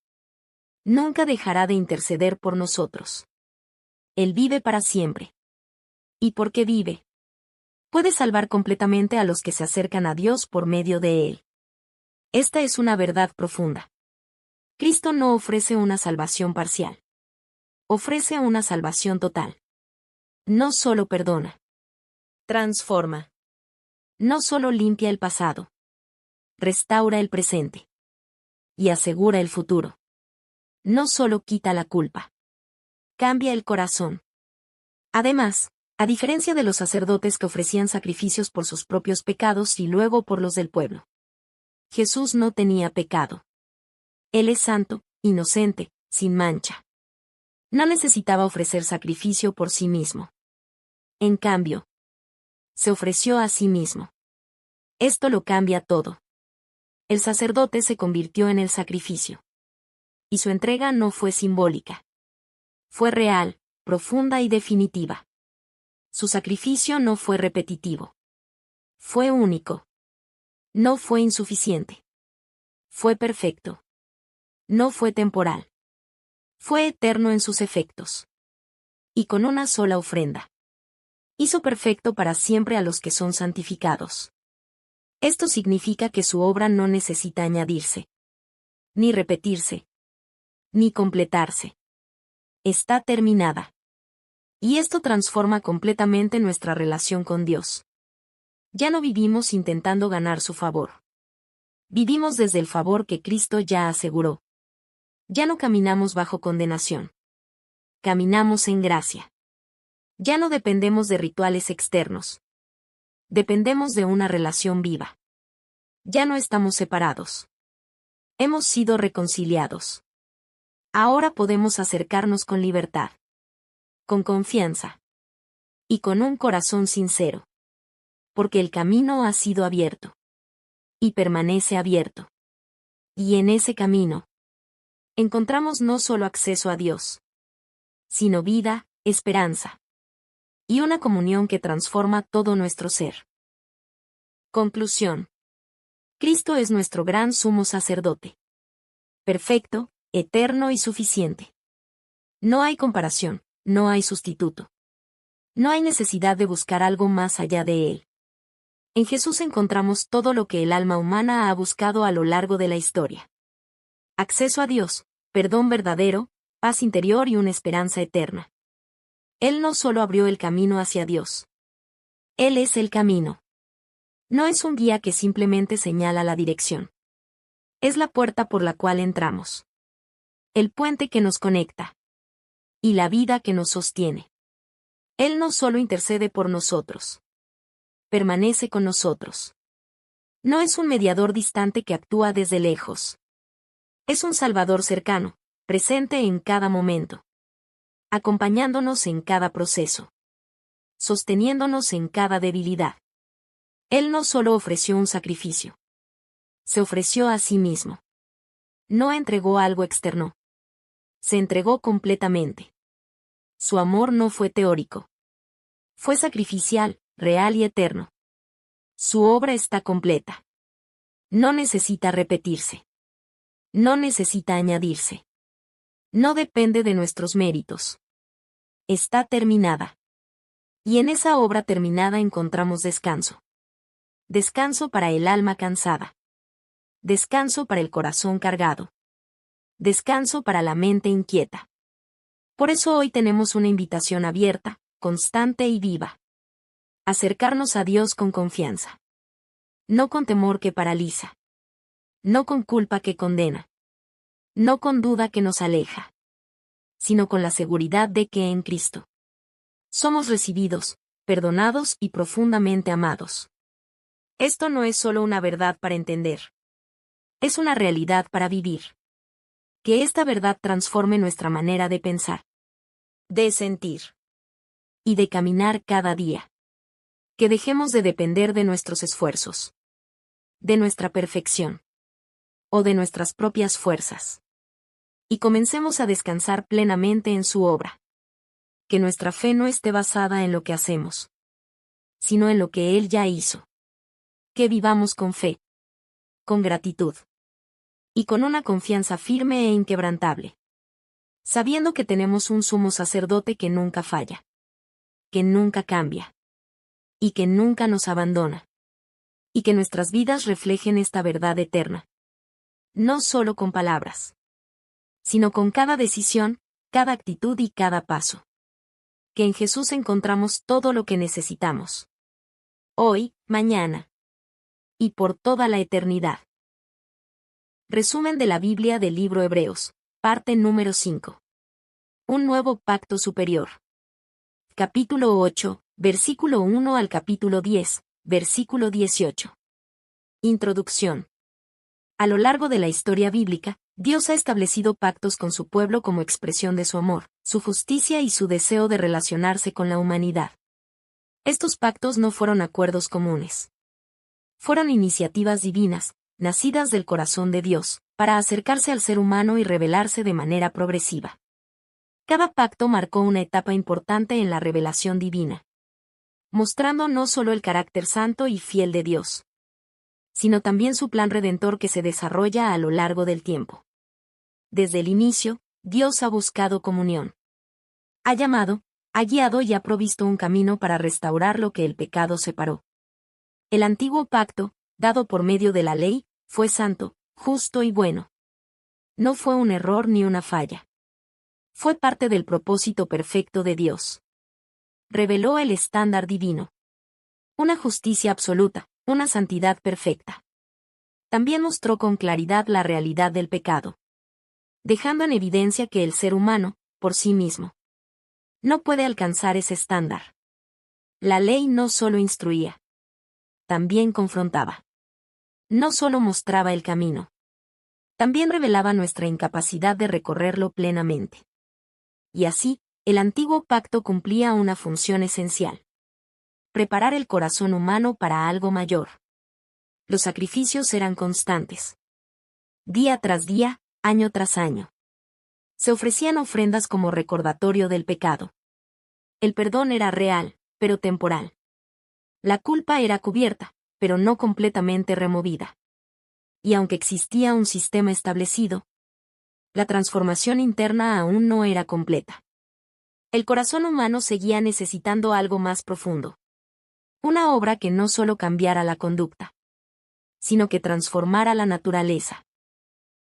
S1: Nunca dejará de interceder por nosotros. Él vive para siempre. ¿Y por qué vive? Puede salvar completamente a los que se acercan a Dios por medio de Él. Esta es una verdad profunda. Cristo no ofrece una salvación parcial. Ofrece una salvación total. No solo perdona. Transforma. No solo limpia el pasado. Restaura el presente. Y asegura el futuro. No solo quita la culpa. Cambia el corazón. Además, a diferencia de los sacerdotes que ofrecían sacrificios por sus propios pecados y luego por los del pueblo, Jesús no tenía pecado. Él es santo, inocente, sin mancha. No necesitaba ofrecer sacrificio por sí mismo. En cambio, se ofreció a sí mismo. Esto lo cambia todo. El sacerdote se convirtió en el sacrificio. Y su entrega no fue simbólica. Fue real, profunda y definitiva. Su sacrificio no fue repetitivo. Fue único. No fue insuficiente. Fue perfecto. No fue temporal. Fue eterno en sus efectos. Y con una sola ofrenda. Hizo perfecto para siempre a los que son santificados. Esto significa que su obra no necesita añadirse, ni repetirse, ni completarse. Está terminada. Y esto transforma completamente nuestra relación con Dios. Ya no vivimos intentando ganar su favor. Vivimos desde el favor que Cristo ya aseguró. Ya no caminamos bajo condenación. Caminamos en gracia. Ya no dependemos de rituales externos. Dependemos de una relación viva. Ya no estamos separados. Hemos sido reconciliados. Ahora podemos acercarnos con libertad. Con confianza. Y con un corazón sincero. Porque el camino ha sido abierto. Y permanece abierto. Y en ese camino, encontramos no solo acceso a Dios, sino vida, esperanza. Y una comunión que transforma todo nuestro ser. Conclusión. Cristo es nuestro gran sumo sacerdote. Perfecto, eterno y suficiente. No hay comparación, no hay sustituto. No hay necesidad de buscar algo más allá de Él. En Jesús encontramos todo lo que el alma humana ha buscado a lo largo de la historia. Acceso a Dios, perdón verdadero, paz interior y una esperanza eterna. Él no solo abrió el camino hacia Dios. Él es el camino. No es un guía que simplemente señala la dirección. Es la puerta por la cual entramos. El puente que nos conecta. Y la vida que nos sostiene. Él no solo intercede por nosotros. Permanece con nosotros. No es un mediador distante que actúa desde lejos. Es un Salvador cercano, presente en cada momento. Acompañándonos en cada proceso. sosteniéndonos en cada debilidad. Él no solo ofreció un sacrificio. Se ofreció a sí mismo. No entregó algo externo. Se entregó completamente. Su amor no fue teórico. Fue sacrificial, real y eterno. Su obra está completa. No necesita repetirse. No necesita añadirse. No depende de nuestros méritos. Está terminada. Y en esa obra terminada encontramos descanso. Descanso para el alma cansada. Descanso para el corazón cargado. Descanso para la mente inquieta. Por eso hoy tenemos una invitación abierta, constante y viva. Acercarnos a Dios con confianza. No con temor que paraliza. No con culpa que condena. No con duda que nos aleja. Sino con la seguridad de que en Cristo somos recibidos, perdonados y profundamente amados. Esto no es solo una verdad para entender. Es una realidad para vivir. Que esta verdad transforme nuestra manera de pensar, de sentir y de caminar cada día. Que dejemos de depender de nuestros esfuerzos, de nuestra perfección o de nuestras propias fuerzas. Y comencemos a descansar plenamente en su obra. Que nuestra fe no esté basada en lo que hacemos, sino en lo que Él ya hizo. Que vivamos con fe, con gratitud y con una confianza firme e inquebrantable. Sabiendo que tenemos un sumo sacerdote que nunca falla, que nunca cambia y que nunca nos abandona. Y que nuestras vidas reflejen esta verdad eterna. No solo con palabras, sino con cada decisión, cada actitud y cada paso. Que en Jesús encontramos todo lo que necesitamos. Hoy, mañana. Y por toda la eternidad. Resumen de la Biblia del libro Hebreos, parte número 5. Un nuevo pacto superior. Capítulo 8, versículo 1 al capítulo 10, versículo 18. Introducción. A lo largo de la historia bíblica, Dios ha establecido pactos con su pueblo como expresión de su amor, su justicia y su deseo de relacionarse con la humanidad. Estos pactos no fueron acuerdos comunes. Fueron iniciativas divinas, nacidas del corazón de Dios, para acercarse al ser humano y revelarse de manera progresiva. Cada pacto marcó una etapa importante en la revelación divina, mostrando no solo el carácter santo y fiel de Dios, sino también su plan redentor que se desarrolla a lo largo del tiempo. Desde el inicio, Dios ha buscado comunión. Ha llamado, ha guiado y ha provisto un camino para restaurar lo que el pecado separó. El antiguo pacto, dado por medio de la ley, fue santo, justo y bueno. No fue un error ni una falla. Fue parte del propósito perfecto de Dios. Reveló el estándar divino. Una justicia absoluta, una santidad perfecta. También mostró con claridad la realidad del pecado, dejando en evidencia que el ser humano, por sí mismo, no puede alcanzar ese estándar. La ley no solo instruía, también confrontaba. No solo mostraba el camino, también revelaba nuestra incapacidad de recorrerlo plenamente. Y así, el antiguo pacto cumplía una función esencial: preparar el corazón humano para algo mayor. Los sacrificios eran constantes. Día tras día, año tras año. Se ofrecían ofrendas como recordatorio del pecado. El perdón era real, pero temporal. La culpa era cubierta, pero no completamente removida. Y aunque existía un sistema establecido, la transformación interna aún no era completa. El corazón humano seguía necesitando algo más profundo. Una obra que no solo cambiara la conducta, sino que transformara la naturaleza.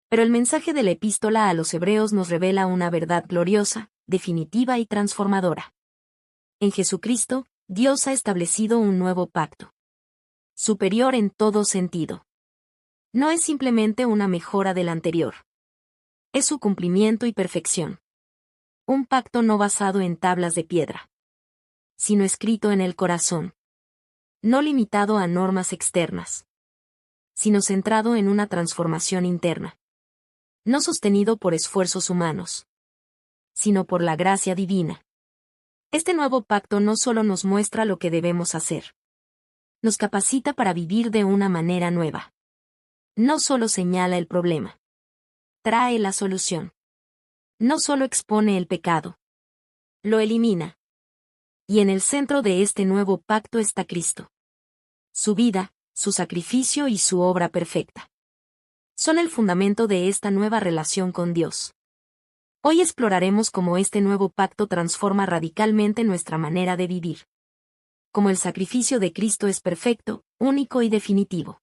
S1: Pero el mensaje de la epístola a los Hebreos nos revela una verdad gloriosa, definitiva y transformadora. En Jesucristo, Dios ha establecido un nuevo pacto. Superior en todo sentido. No es simplemente una mejora del anterior. Es su cumplimiento y perfección. Un pacto no basado en tablas de piedra, sino escrito en el corazón. No limitado a normas externas, sino centrado en una transformación interna. No sostenido por esfuerzos humanos, sino por la gracia divina. Este nuevo pacto no solo nos muestra lo que debemos hacer. Nos capacita para vivir de una manera nueva. No solo señala el problema. Trae la solución. No solo expone el pecado. Lo elimina. Y en el centro de este nuevo pacto está Cristo. Su vida, su sacrificio y su obra perfecta. Son el fundamento de esta nueva relación con Dios. Hoy exploraremos cómo este nuevo pacto transforma radicalmente nuestra manera de vivir. Cómo el sacrificio de Cristo es perfecto, único y definitivo.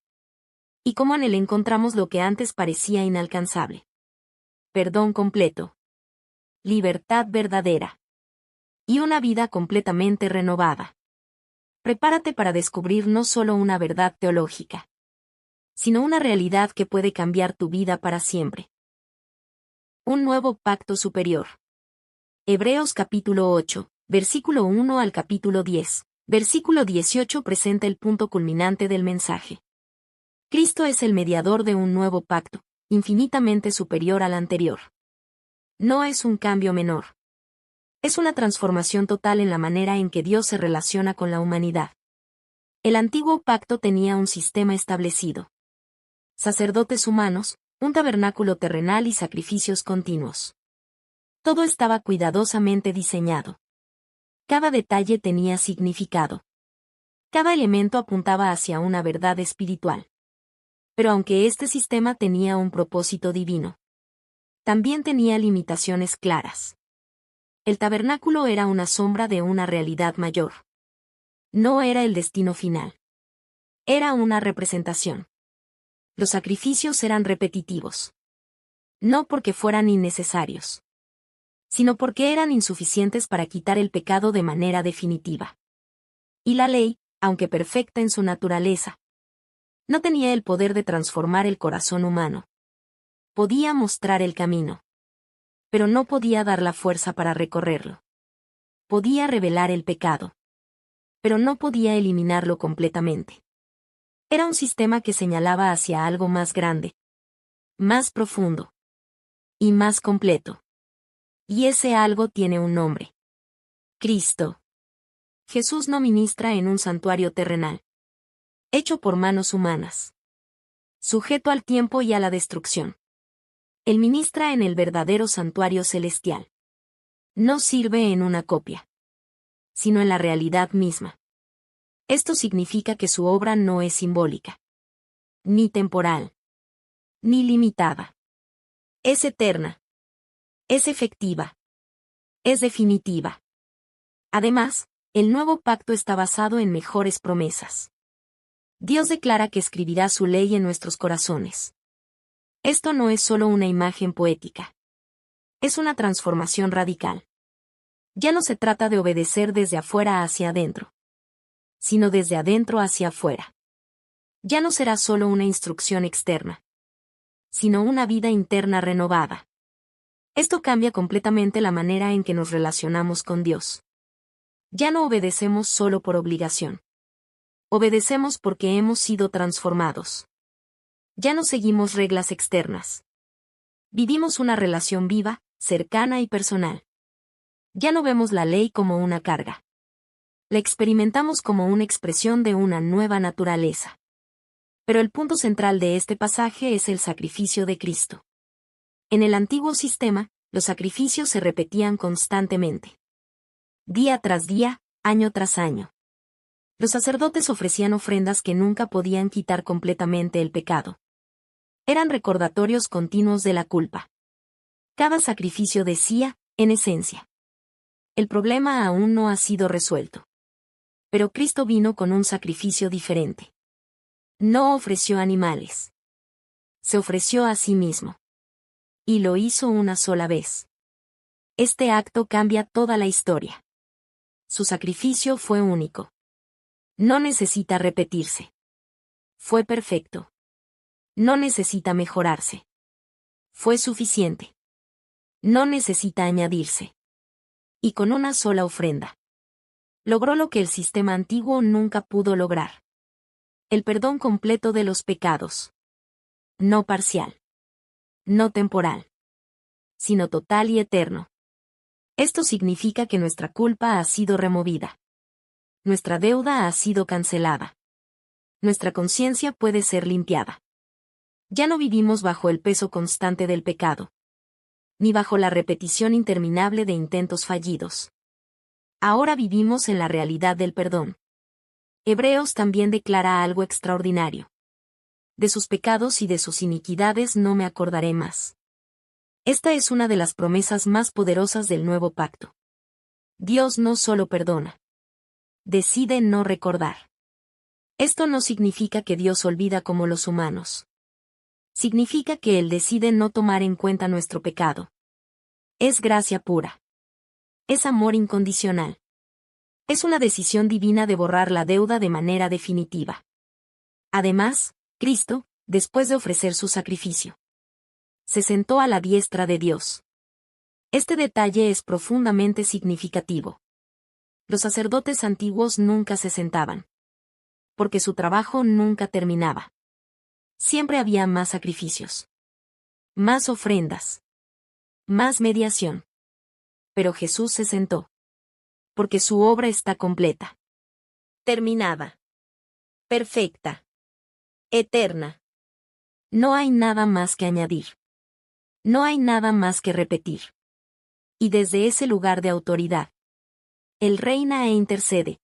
S1: Y cómo en él encontramos lo que antes parecía inalcanzable. Perdón completo. Libertad verdadera. Y una vida completamente renovada. Prepárate para descubrir no solo una verdad teológica, sino una realidad que puede cambiar tu vida para siempre. Un nuevo pacto superior. Hebreos capítulo 8, versículo 1 al capítulo 10, versículo 18 presenta el punto culminante del mensaje. Cristo es el mediador de un nuevo pacto, infinitamente superior al anterior. No es un cambio menor. Es una transformación total en la manera en que Dios se relaciona con la humanidad. El antiguo pacto tenía un sistema establecido. Sacerdotes humanos, un tabernáculo terrenal y sacrificios continuos. Todo estaba cuidadosamente diseñado. Cada detalle tenía significado. Cada elemento apuntaba hacia una verdad espiritual. Pero aunque este sistema tenía un propósito divino, también tenía limitaciones claras. El tabernáculo era una sombra de una realidad mayor. No era el destino final. Era una representación. Los sacrificios eran repetitivos. No porque fueran innecesarios, sino porque eran insuficientes para quitar el pecado de manera definitiva. Y la ley, aunque perfecta en su naturaleza, no tenía el poder de transformar el corazón humano. Podía mostrar el camino, pero no podía dar la fuerza para recorrerlo. Podía revelar el pecado, pero no podía eliminarlo completamente. Era un sistema que señalaba hacia algo más grande, más profundo y más completo. Y ese algo tiene un nombre. Cristo. Jesús no ministra en un santuario terrenal, hecho por manos humanas, sujeto al tiempo y a la destrucción. Él ministra en el verdadero santuario celestial. No sirve en una copia, sino en la realidad misma. Esto significa que su obra no es simbólica, ni temporal, ni limitada. Es eterna. Es efectiva. Es definitiva. Además, el nuevo pacto está basado en mejores promesas. Dios declara que escribirá su ley en nuestros corazones. Esto no es solo una imagen poética. Es una transformación radical. Ya no se trata de obedecer desde afuera hacia adentro, sino desde adentro hacia afuera. Ya no será solo una instrucción externa, sino una vida interna renovada. Esto cambia completamente la manera en que nos relacionamos con Dios. Ya no obedecemos solo por obligación. Obedecemos porque hemos sido transformados. Ya no seguimos reglas externas. Vivimos una relación viva, cercana y personal. Ya no vemos la ley como una carga. La experimentamos como una expresión de una nueva naturaleza. Pero el punto central de este pasaje es el sacrificio de Cristo. En el antiguo sistema, los sacrificios se repetían constantemente. Día tras día, año tras año. Los sacerdotes ofrecían ofrendas que nunca podían quitar completamente el pecado. Eran recordatorios continuos de la culpa. Cada sacrificio decía, en esencia: el problema aún no ha sido resuelto. Pero Cristo vino con un sacrificio diferente. No ofreció animales. Se ofreció a sí mismo. Y lo hizo una sola vez. Este acto cambia toda la historia. Su sacrificio fue único. No necesita repetirse. Fue perfecto. No necesita mejorarse. Fue suficiente. No necesita añadirse. Y con una sola ofrenda, logró lo que el sistema antiguo nunca pudo lograr. El perdón completo de los pecados. No parcial. No temporal. Sino total y eterno. Esto significa que nuestra culpa ha sido removida. Nuestra deuda ha sido cancelada. Nuestra conciencia puede ser limpiada. Ya no vivimos bajo el peso constante del pecado, ni bajo la repetición interminable de intentos fallidos. Ahora vivimos en la realidad del perdón. Hebreos también declara algo extraordinario. De sus pecados y de sus iniquidades no me acordaré más. Esta es una de las promesas más poderosas del nuevo pacto. Dios no solo perdona. Decide no recordar. Esto no significa que Dios olvida como los humanos. Significa que Él decide no tomar en cuenta nuestro pecado. Es gracia pura. Es amor incondicional. Es una decisión divina de borrar la deuda de manera definitiva. Además, Cristo, después de ofrecer su sacrificio, se sentó a la diestra de Dios. Este detalle es profundamente significativo. Los sacerdotes antiguos nunca se sentaban, porque su trabajo nunca terminaba. Siempre había más sacrificios, más ofrendas, más mediación. Pero Jesús se sentó, porque su obra está completa, terminada, perfecta, eterna. No hay nada más que añadir. No hay nada más que repetir. Y desde ese lugar de autoridad, Él reina e intercede.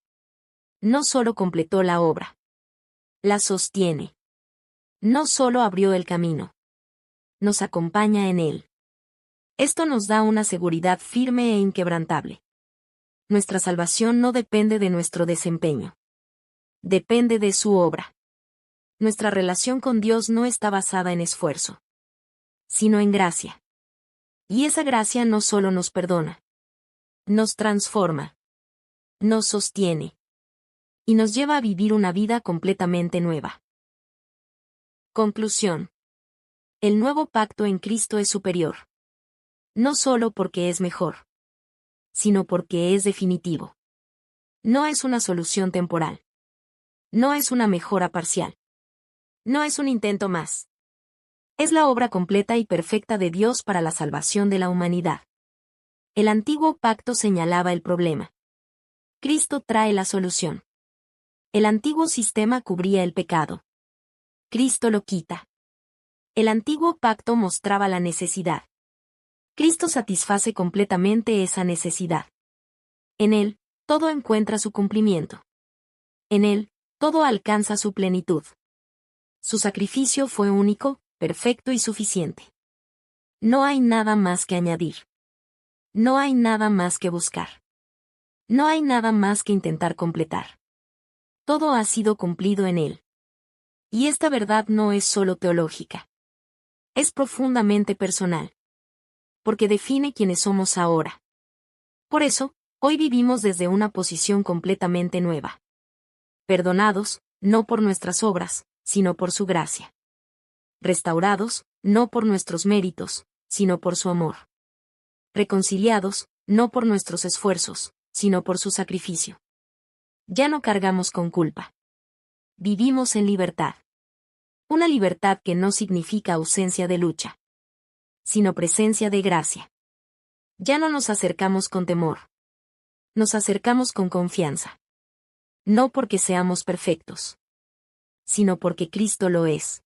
S1: No solo completó la obra, la sostiene. No solo abrió el camino, nos acompaña en él. Esto nos da una seguridad firme e inquebrantable. Nuestra salvación no depende de nuestro desempeño. Depende de su obra. Nuestra relación con Dios no está basada en esfuerzo, sino en gracia. Y esa gracia no solo nos perdona, nos transforma, nos sostiene, y nos lleva a vivir una vida completamente nueva. Conclusión. El nuevo pacto en Cristo es superior. No solo porque es mejor, sino porque es definitivo. No es una solución temporal. No es una mejora parcial. No es un intento más. Es la obra completa y perfecta de Dios para la salvación de la humanidad. El antiguo pacto señalaba el problema. Cristo trae la solución. El antiguo sistema cubría el pecado. Cristo lo quita. El antiguo pacto mostraba la necesidad. Cristo satisface completamente esa necesidad. En Él, todo encuentra su cumplimiento. En Él, todo alcanza su plenitud. Su sacrificio fue único, perfecto y suficiente. No hay nada más que añadir. No hay nada más que buscar. No hay nada más que intentar completar. Todo ha sido cumplido en Él. Y esta verdad no es solo teológica. Es profundamente personal. Porque define quiénes somos ahora. Por eso, hoy vivimos desde una posición completamente nueva. Perdonados, no por nuestras obras, sino por su gracia. Restaurados, no por nuestros méritos, sino por su amor. Reconciliados, no por nuestros esfuerzos, sino por su sacrificio. Ya no cargamos con culpa. Vivimos en libertad. Una libertad que no significa ausencia de lucha, sino presencia de gracia. Ya no nos acercamos con temor. Nos acercamos con confianza. No porque seamos perfectos, sino porque Cristo lo es.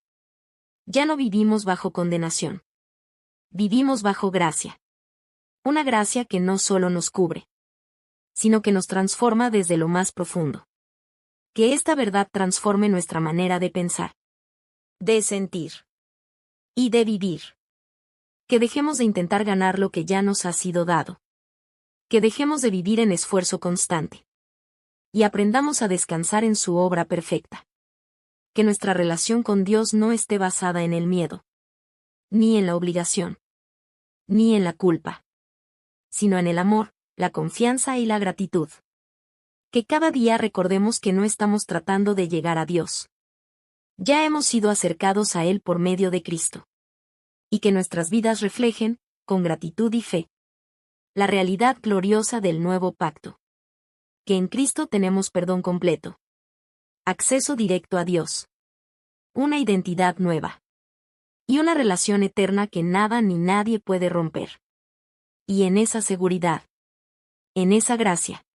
S1: Ya no vivimos bajo condenación. Vivimos bajo gracia. Una gracia que no solo nos cubre, sino que nos transforma desde lo más profundo. Que esta verdad transforme nuestra manera de pensar, de sentir y de vivir. Que dejemos de intentar ganar lo que ya nos ha sido dado. Que dejemos de vivir en esfuerzo constante. Y aprendamos a descansar en su obra perfecta. Que nuestra relación con Dios no esté basada en el miedo, ni en la obligación, ni en la culpa, sino en el amor, la confianza y la gratitud. Que cada día recordemos que no estamos tratando de llegar a Dios. Ya hemos sido acercados a Él por medio de Cristo. Y que nuestras vidas reflejen, con gratitud y fe, la realidad gloriosa del nuevo pacto. Que en Cristo tenemos perdón completo. Acceso directo a Dios. Una identidad nueva. Y una relación eterna que nada ni nadie puede romper. Y en esa seguridad, En esa gracia,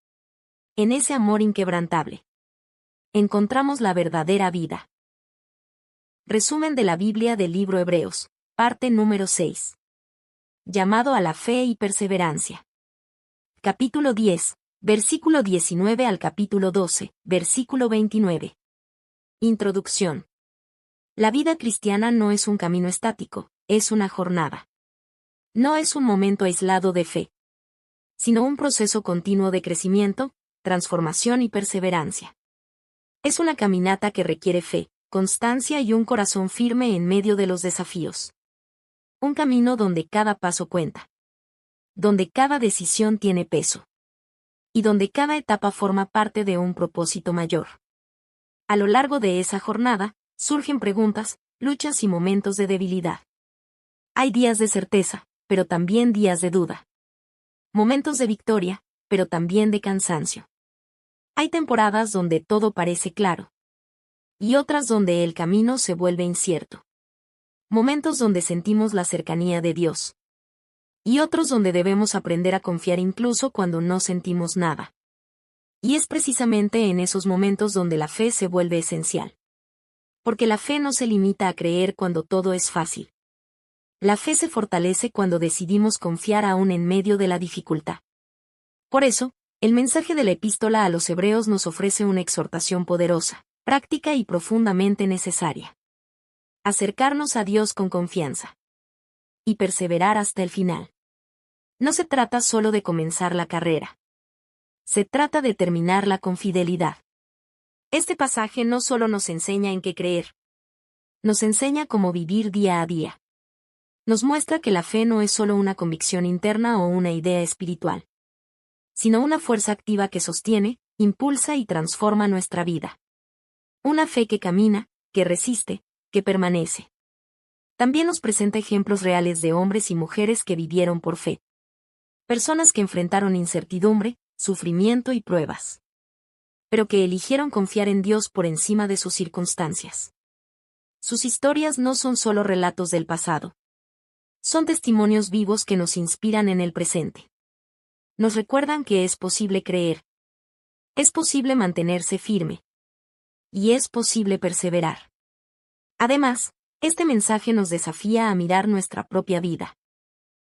S1: en ese amor inquebrantable, encontramos la verdadera vida. Resumen de la Biblia del libro Hebreos, parte número 6. Llamado a la fe y perseverancia. Capítulo 10, versículo 19 al capítulo 12, versículo 29. Introducción. La vida cristiana no es un camino estático, es una jornada. No es un momento aislado de fe, sino un proceso continuo de crecimiento, transformación y perseverancia. Es una caminata que requiere fe, constancia y un corazón firme en medio de los desafíos. Un camino donde cada paso cuenta. Donde cada decisión tiene peso. Y donde cada etapa forma parte de un propósito mayor. A lo largo de esa jornada, surgen preguntas, luchas y momentos de debilidad. Hay días de certeza, pero también días de duda. Momentos de victoria, pero también de cansancio. Hay temporadas donde todo parece claro. Y otras donde el camino se vuelve incierto. Momentos donde sentimos la cercanía de Dios. Y otros donde debemos aprender a confiar incluso cuando no sentimos nada. Y es precisamente en esos momentos donde la fe se vuelve esencial. Porque la fe no se limita a creer cuando todo es fácil. La fe se fortalece cuando decidimos confiar aún en medio de la dificultad. Por eso, el mensaje de la epístola a los Hebreos nos ofrece una exhortación poderosa, práctica y profundamente necesaria. Acercarnos a Dios con confianza. Y perseverar hasta el final. No se trata solo de comenzar la carrera. Se trata de terminarla con fidelidad. Este pasaje no solo nos enseña en qué creer. Nos enseña cómo vivir día a día. Nos muestra que la fe no es solo una convicción interna o una idea espiritual, sino una fuerza activa que sostiene, impulsa y transforma nuestra vida. Una fe que camina, que resiste, que permanece. También nos presenta ejemplos reales de hombres y mujeres que vivieron por fe. Personas que enfrentaron incertidumbre, sufrimiento y pruebas. Pero que eligieron confiar en Dios por encima de sus circunstancias. Sus historias no son solo relatos del pasado. Son testimonios vivos que nos inspiran en el presente. Nos recuerdan que es posible creer. Es posible mantenerse firme. Y es posible perseverar. Además, este mensaje nos desafía a mirar nuestra propia vida.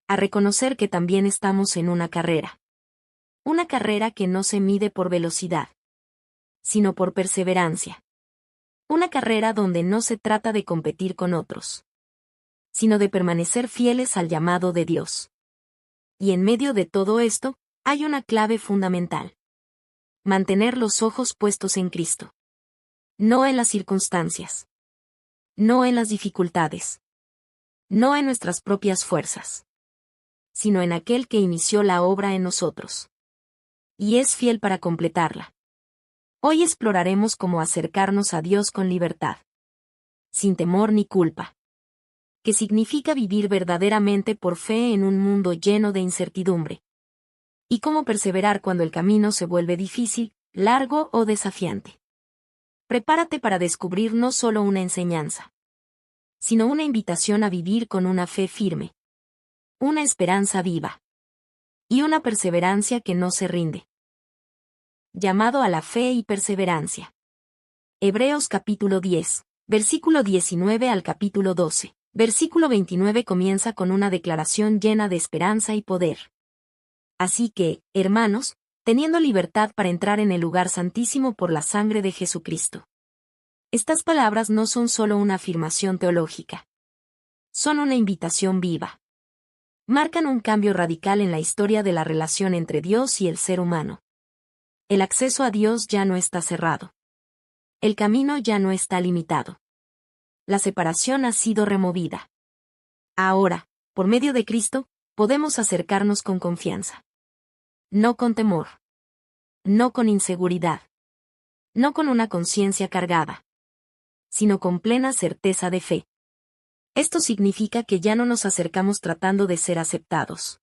S1: A reconocer que también estamos en una carrera. Una carrera que no se mide por velocidad, sino por perseverancia. Una carrera donde no se trata de competir con otros, sino de permanecer fieles al llamado de Dios. Y en medio de todo esto, hay una clave fundamental. Mantener los ojos puestos en Cristo. No en las circunstancias. No en las dificultades. No en nuestras propias fuerzas. Sino en aquel que inició la obra en nosotros. Y es fiel para completarla. Hoy exploraremos cómo acercarnos a Dios con libertad. Sin temor ni culpa. ¿Qué significa vivir verdaderamente por fe en un mundo lleno de incertidumbre? Y cómo perseverar cuando el camino se vuelve difícil, largo o desafiante. Prepárate para descubrir no solo una enseñanza, sino una invitación a vivir con una fe firme. Una esperanza viva. Y una perseverancia que no se rinde. Llamado a la fe y perseverancia. Hebreos capítulo 10, versículo 19 al capítulo 12. Versículo 29 comienza con una declaración llena de esperanza y poder. Así que, hermanos, teniendo libertad para entrar en el lugar santísimo por la sangre de Jesucristo. Estas palabras no son solo una afirmación teológica. Son una invitación viva. Marcan un cambio radical en la historia de la relación entre Dios y el ser humano. El acceso a Dios ya no está cerrado. El camino ya no está limitado. La separación ha sido removida. Ahora, por medio de Cristo, podemos acercarnos con confianza. No con temor. No con inseguridad. No con una conciencia cargada. Sino con plena certeza de fe. Esto significa que ya no nos acercamos tratando de ser aceptados.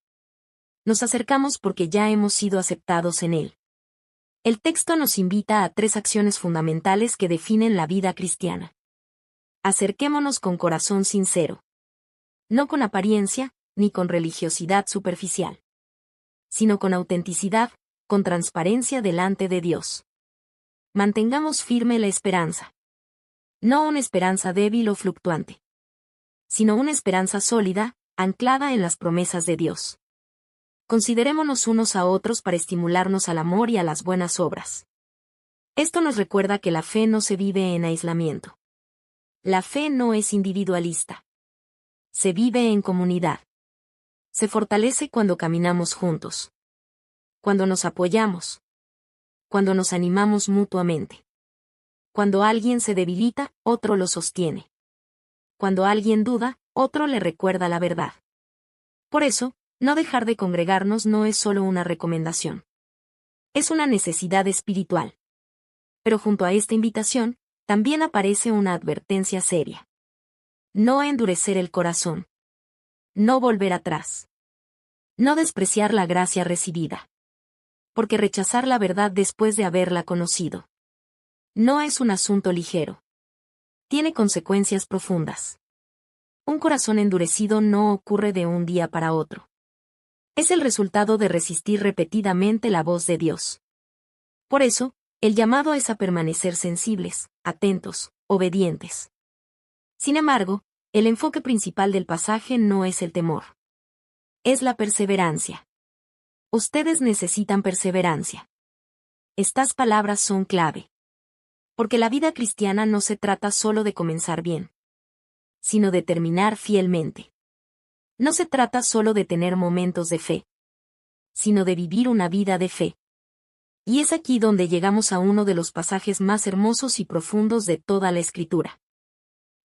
S1: Nos acercamos porque ya hemos sido aceptados en Él. El texto nos invita a 3 acciones fundamentales que definen la vida cristiana. Acerquémonos con corazón sincero. No con apariencia, ni con religiosidad superficial. sino con autenticidad, con transparencia delante de Dios. Mantengamos firme la esperanza. No una esperanza débil o fluctuante, sino una esperanza sólida, anclada en las promesas de Dios. Considerémonos unos a otros para estimularnos al amor y a las buenas obras. Esto nos recuerda que la fe no se vive en aislamiento. La fe no es individualista. Se vive en comunidad. Se fortalece cuando caminamos juntos. Cuando nos apoyamos. Cuando nos animamos mutuamente. Cuando alguien se debilita, otro lo sostiene. Cuando alguien duda, otro le recuerda la verdad. Por eso, no dejar de congregarnos no es solo una recomendación. Es una necesidad espiritual. Pero junto a esta invitación, también aparece una advertencia seria. No endurecer el corazón. No volver atrás. No despreciar la gracia recibida. Porque rechazar la verdad después de haberla conocido no es un asunto ligero. Tiene consecuencias profundas. Un corazón endurecido no ocurre de un día para otro. Es el resultado de resistir repetidamente la voz de Dios. Por eso, el llamado es a permanecer sensibles, atentos, obedientes. Sin embargo, el enfoque principal del pasaje no es el temor. Es la perseverancia. Ustedes necesitan perseverancia. Estas palabras son clave. Porque la vida cristiana no se trata solo de comenzar bien, sino de terminar fielmente. No se trata solo de tener momentos de fe, sino de vivir una vida de fe. Y es aquí donde llegamos a uno de los pasajes más hermosos y profundos de toda la Escritura.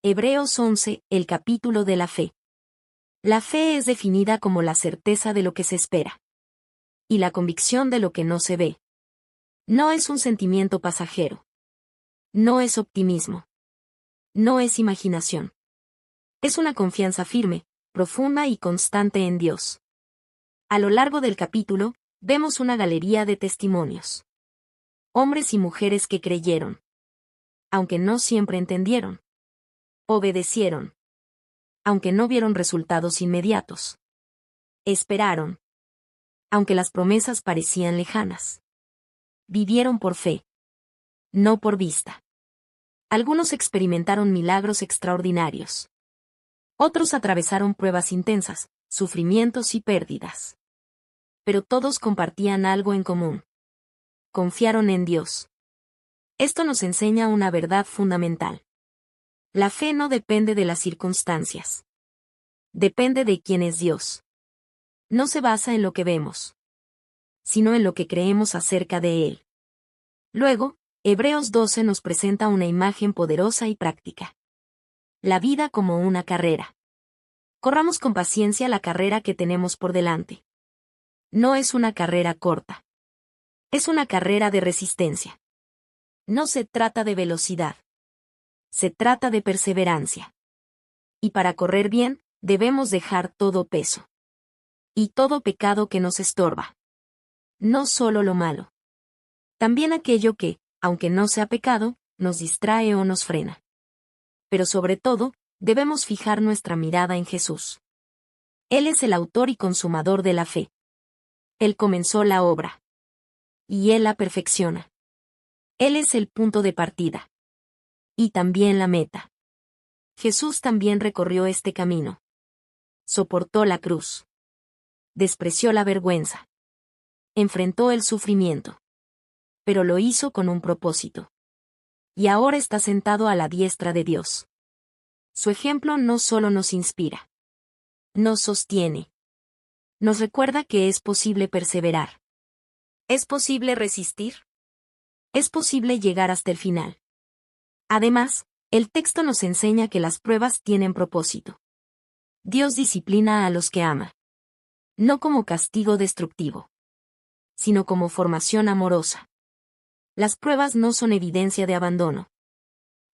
S1: Hebreos 11, el capítulo de la fe. La fe es definida como la certeza de lo que se espera. Y la convicción de lo que no se ve. No es un sentimiento pasajero. No es optimismo. No es imaginación. Es una confianza firme, profunda y constante en Dios. A lo largo del capítulo, vemos una galería de testimonios. Hombres y mujeres que creyeron. Aunque no siempre entendieron. Obedecieron. Aunque no vieron resultados inmediatos. Esperaron. Aunque las promesas parecían lejanas. Vivieron por fe. No por vista. Algunos experimentaron milagros extraordinarios. Otros atravesaron pruebas intensas, sufrimientos y pérdidas. Pero todos compartían algo en común. Confiaron en Dios. Esto nos enseña una verdad fundamental. La fe no depende de las circunstancias. Depende de quién es Dios. No se basa en lo que vemos, sino en lo que creemos acerca de Él. Luego, Hebreos 12 nos presenta una imagen poderosa y práctica. La vida como una carrera. Corramos con paciencia la carrera que tenemos por delante. No es una carrera corta. Es una carrera de resistencia. No se trata de velocidad. Se trata de perseverancia. Y para correr bien, debemos dejar todo peso. Y todo pecado que nos estorba. No solo lo malo. También aquello que, aunque no sea pecado, nos distrae o nos frena. Pero sobre todo, debemos fijar nuestra mirada en Jesús. Él es el autor y consumador de la fe. Él comenzó la obra. Y Él la perfecciona. Él es el punto de partida. Y también la meta. Jesús también recorrió este camino. Soportó la cruz. Despreció la vergüenza. Enfrentó el sufrimiento. Pero lo hizo con un propósito. Y ahora está sentado a la diestra de Dios. Su ejemplo no solo nos inspira. Nos sostiene. Nos recuerda que es posible perseverar. ¿Es posible resistir? Es posible llegar hasta el final. Además, el texto nos enseña que las pruebas tienen propósito. Dios disciplina a los que ama. No como castigo destructivo, sino como formación amorosa. Las pruebas no son evidencia de abandono.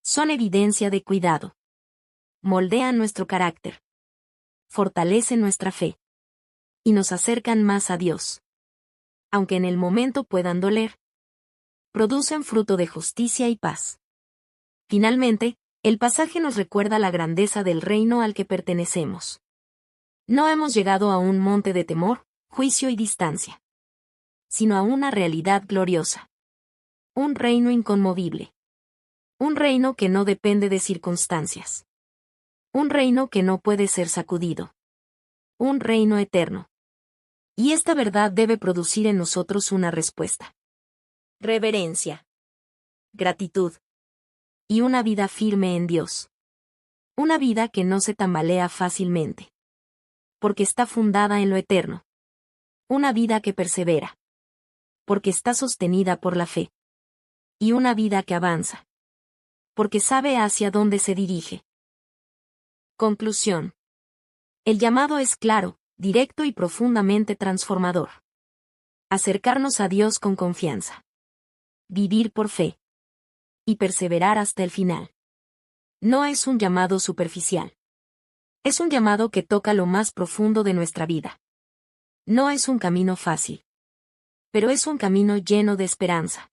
S1: Son evidencia de cuidado. Moldean nuestro carácter. Fortalecen nuestra fe. Y nos acercan más a Dios. Aunque en el momento puedan doler, producen fruto de justicia y paz. Finalmente, el pasaje nos recuerda la grandeza del reino al que pertenecemos. No hemos llegado a un monte de temor, juicio y distancia. sino a una realidad gloriosa. Un reino inconmovible. Un reino que no depende de circunstancias. Un reino que no puede ser sacudido. Un reino eterno. Y esta verdad debe producir en nosotros una respuesta. Reverencia. Gratitud. Y una vida firme en Dios. Una vida que no se tambalea fácilmente. Porque está fundada en lo eterno. Una vida que persevera. Porque está sostenida por la fe. Y una vida que avanza. Porque sabe hacia dónde se dirige. Conclusión. El llamado es claro, directo y profundamente transformador. Acercarnos a Dios con confianza. Vivir por fe. Y perseverar hasta el final. No es un llamado superficial. Es un llamado que toca lo más profundo de nuestra vida. No es un camino fácil. Pero es un camino lleno de esperanza.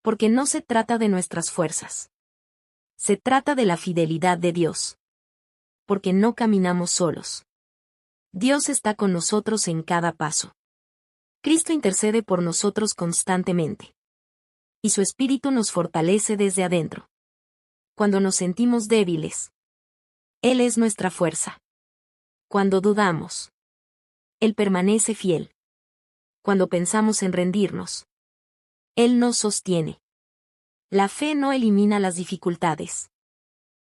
S1: Porque no se trata de nuestras fuerzas. Se trata de la fidelidad de Dios. Porque no caminamos solos. Dios está con nosotros en cada paso. Cristo intercede por nosotros constantemente. Y su Espíritu nos fortalece desde adentro. Cuando nos sentimos débiles, Él es nuestra fuerza. Cuando dudamos, Él permanece fiel. Cuando pensamos en rendirnos, Él nos sostiene. La fe no elimina las dificultades,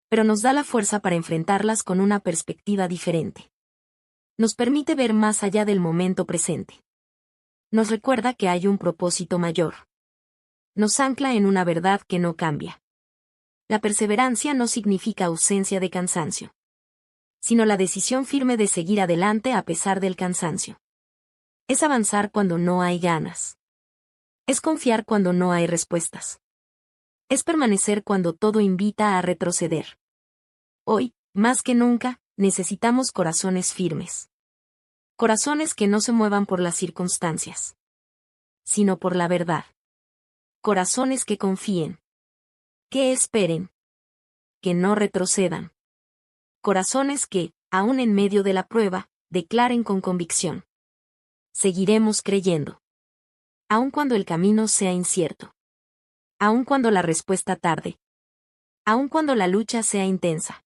S1: pero nos da la fuerza para enfrentarlas con una perspectiva diferente. Nos permite ver más allá del momento presente. Nos recuerda que hay un propósito mayor. Nos ancla en una verdad que no cambia. La perseverancia no significa ausencia de cansancio, sino la decisión firme de seguir adelante a pesar del cansancio. Es avanzar cuando no hay ganas. Es confiar cuando no hay respuestas. Es permanecer cuando todo invita a retroceder. Hoy, más que nunca, necesitamos corazones firmes. Corazones que no se muevan por las circunstancias, sino por la verdad. Corazones que confíen. Que esperen. Que no retrocedan. Corazones que, aun en medio de la prueba, declaren con convicción. Seguiremos creyendo. Aun cuando el camino sea incierto. Aun cuando la respuesta tarde. Aun cuando la lucha sea intensa.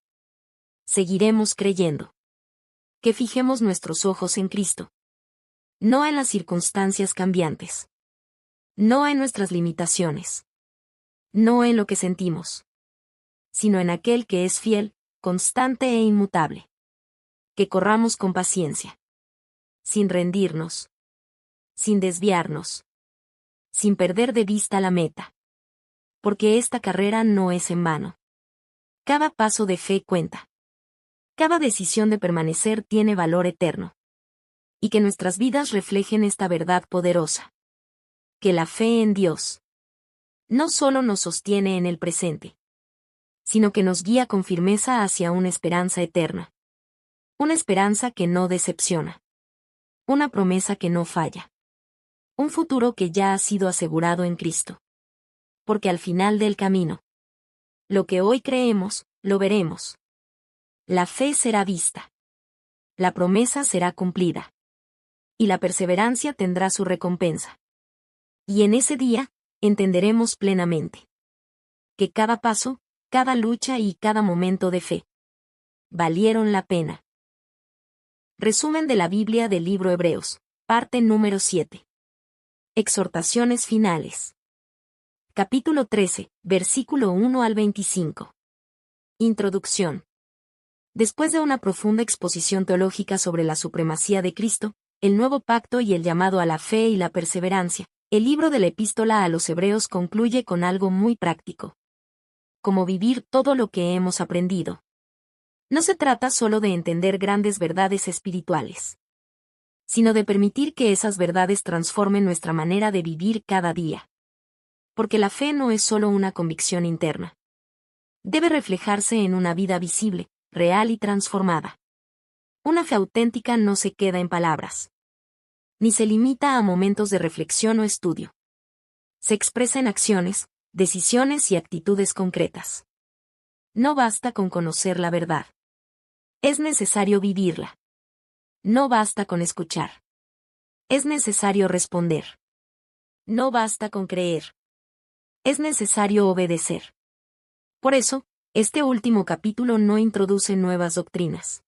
S1: Seguiremos creyendo. Que fijemos nuestros ojos en Cristo. No en las circunstancias cambiantes. No en nuestras limitaciones. No en lo que sentimos. Sino en aquel que es fiel, constante e inmutable. Que corramos con paciencia. Sin rendirnos. Sin desviarnos. Sin perder de vista la meta. Porque esta carrera no es en vano. Cada paso de fe cuenta. Cada decisión de permanecer tiene valor eterno. Y que nuestras vidas reflejen esta verdad poderosa. Que la fe en Dios no solo nos sostiene en el presente, sino que nos guía con firmeza hacia una esperanza eterna. Una esperanza que no decepciona. Una promesa que no falla. Un futuro que ya ha sido asegurado en Cristo. Porque al final del camino, lo que hoy creemos, lo veremos. La fe será vista. La promesa será cumplida. Y la perseverancia tendrá su recompensa. Y en ese día, entenderemos plenamente que cada paso, cada lucha y cada momento de fe valieron la pena. Resumen de la Biblia del libro Hebreos, parte número 7. Exhortaciones finales. Capítulo 13, versículo 1 al 25. Introducción. Después de una profunda exposición teológica sobre la supremacía de Cristo, el nuevo pacto y el llamado a la fe y la perseverancia, el libro de la Epístola a los Hebreos concluye con algo muy práctico. Cómo vivir todo lo que hemos aprendido. No se trata solo de entender grandes verdades espirituales, sino de permitir que esas verdades transformen nuestra manera de vivir cada día. Porque la fe no es solo una convicción interna. Debe reflejarse en una vida visible, real y transformada. Una fe auténtica no se queda en palabras, ni se limita a momentos de reflexión o estudio. Se expresa en acciones, decisiones y actitudes concretas. No basta con conocer la verdad. Es necesario vivirla. No basta con escuchar. Es necesario responder. No basta con creer. Es necesario obedecer. Por eso, este último capítulo no introduce nuevas doctrinas,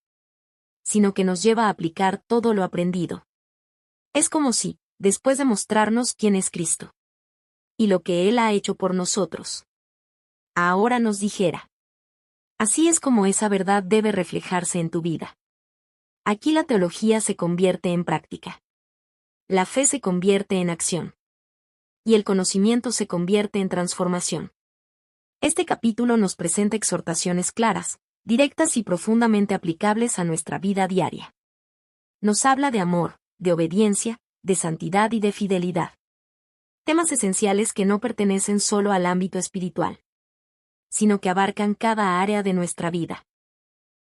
S1: sino que nos lleva a aplicar todo lo aprendido. Es como si, después de mostrarnos quién es Cristo y lo que Él ha hecho por nosotros, ahora nos dijera: así es como esa verdad debe reflejarse en tu vida. Aquí la teología se convierte en práctica. La fe se convierte en acción. Y el conocimiento se convierte en transformación. Este capítulo nos presenta exhortaciones claras, directas y profundamente aplicables a nuestra vida diaria. Nos habla de amor, de obediencia, de santidad y de fidelidad. Temas esenciales que no pertenecen solo al ámbito espiritual, sino que abarcan cada área de nuestra vida.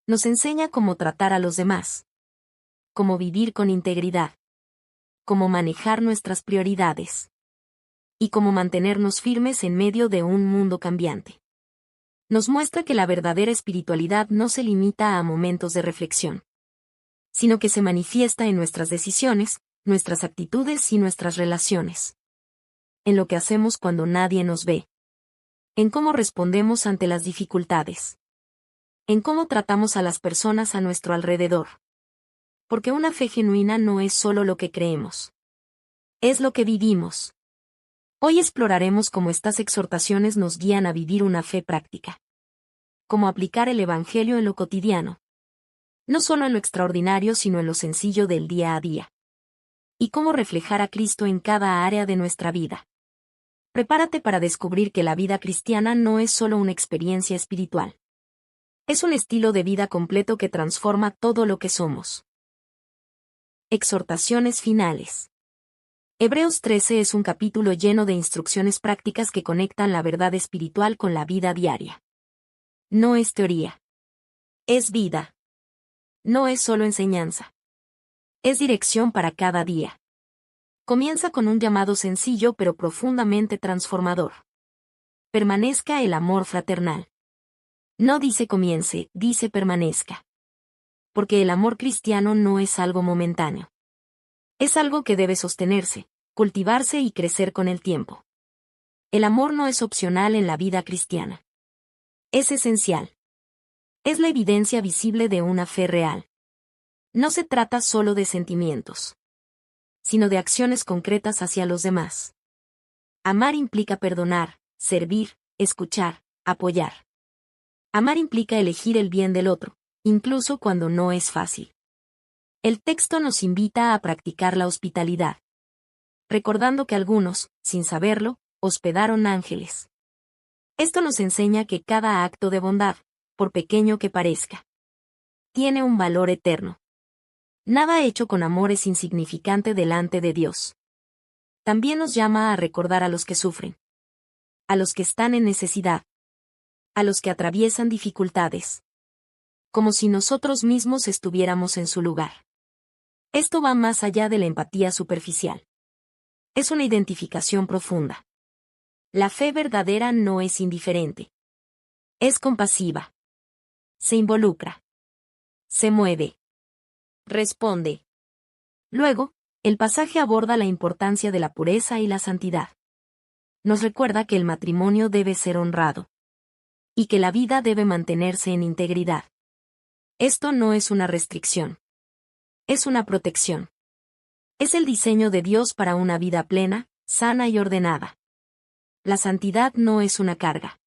S1: Nos enseña cómo tratar a los demás, cómo vivir con integridad, cómo manejar nuestras prioridades y cómo mantenernos firmes en medio de un mundo cambiante. Nos muestra que la verdadera espiritualidad no se limita a momentos de reflexión, sino que se manifiesta en nuestras decisiones, nuestras actitudes y nuestras relaciones. En lo que hacemos cuando nadie nos ve. En cómo respondemos ante las dificultades. En cómo tratamos a las personas a nuestro alrededor. Porque una fe genuina no es solo lo que creemos. Es lo que vivimos. Hoy exploraremos cómo estas exhortaciones nos guían a vivir una fe práctica. Cómo aplicar el Evangelio en lo cotidiano. No solo en lo extraordinario, sino en lo sencillo del día a día. Y cómo reflejar a Cristo en cada área de nuestra vida. Prepárate para descubrir que la vida cristiana no es solo una experiencia espiritual. Es un estilo de vida completo que transforma todo lo que somos. Exhortaciones finales. Hebreos 13 es un capítulo lleno de instrucciones prácticas que conectan la verdad espiritual con la vida diaria. No es teoría. Es vida. No es solo enseñanza. Es dirección para cada día. Comienza con un llamado sencillo pero profundamente transformador. Permanezca el amor fraternal. No dice comience, dice permanezca. Porque el amor cristiano no es algo momentáneo. Es algo que debe sostenerse, cultivarse y crecer con el tiempo. El amor no es opcional en la vida cristiana. Es esencial. Es la evidencia visible de una fe real. No se trata solo de sentimientos, sino de acciones concretas hacia los demás. Amar implica perdonar, servir, escuchar, apoyar. Amar implica elegir el bien del otro, incluso cuando no es fácil. El texto nos invita a practicar la hospitalidad, recordando que algunos, sin saberlo, hospedaron ángeles. Esto nos enseña que cada acto de bondad, por pequeño que parezca, tiene un valor eterno. Nada hecho con amor es insignificante delante de Dios. También nos llama a recordar a los que sufren, a los que están en necesidad, a los que atraviesan dificultades, como si nosotros mismos estuviéramos en su lugar. Esto va más allá de la empatía superficial. Es una identificación profunda. La fe verdadera no es indiferente. Es compasiva. Se involucra. Se mueve. Responde. Luego, el pasaje aborda la importancia de la pureza y la santidad. Nos recuerda que el matrimonio debe ser honrado. Y que la vida debe mantenerse en integridad. Esto no es una restricción. Es una protección. Es el diseño de Dios para una vida plena, sana y ordenada. La santidad no es una carga.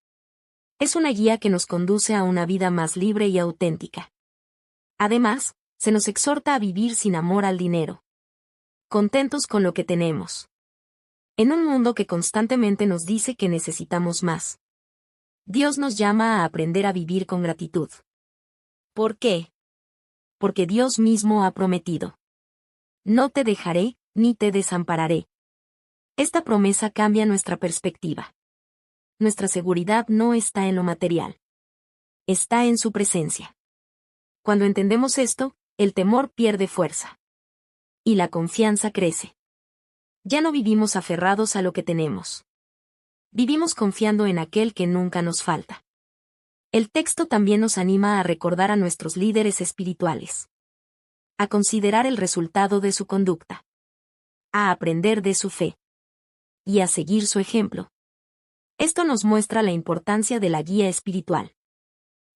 S1: Es una guía que nos conduce a una vida más libre y auténtica. Además, se nos exhorta a vivir sin amor al dinero. Contentos con lo que tenemos. En un mundo que constantemente nos dice que necesitamos más. Dios nos llama a aprender a vivir con gratitud. ¿Por qué? Porque Dios mismo ha prometido: no te dejaré, ni te desampararé. Esta promesa cambia nuestra perspectiva. Nuestra seguridad no está en lo material. Está en su presencia. Cuando entendemos esto, el temor pierde fuerza. Y la confianza crece. Ya no vivimos aferrados a lo que tenemos. Vivimos confiando en aquel que nunca nos falta. El texto también nos anima a recordar a nuestros líderes espirituales. A considerar el resultado de su conducta. A aprender de su fe. y a seguir su ejemplo. Esto nos muestra la importancia de la guía espiritual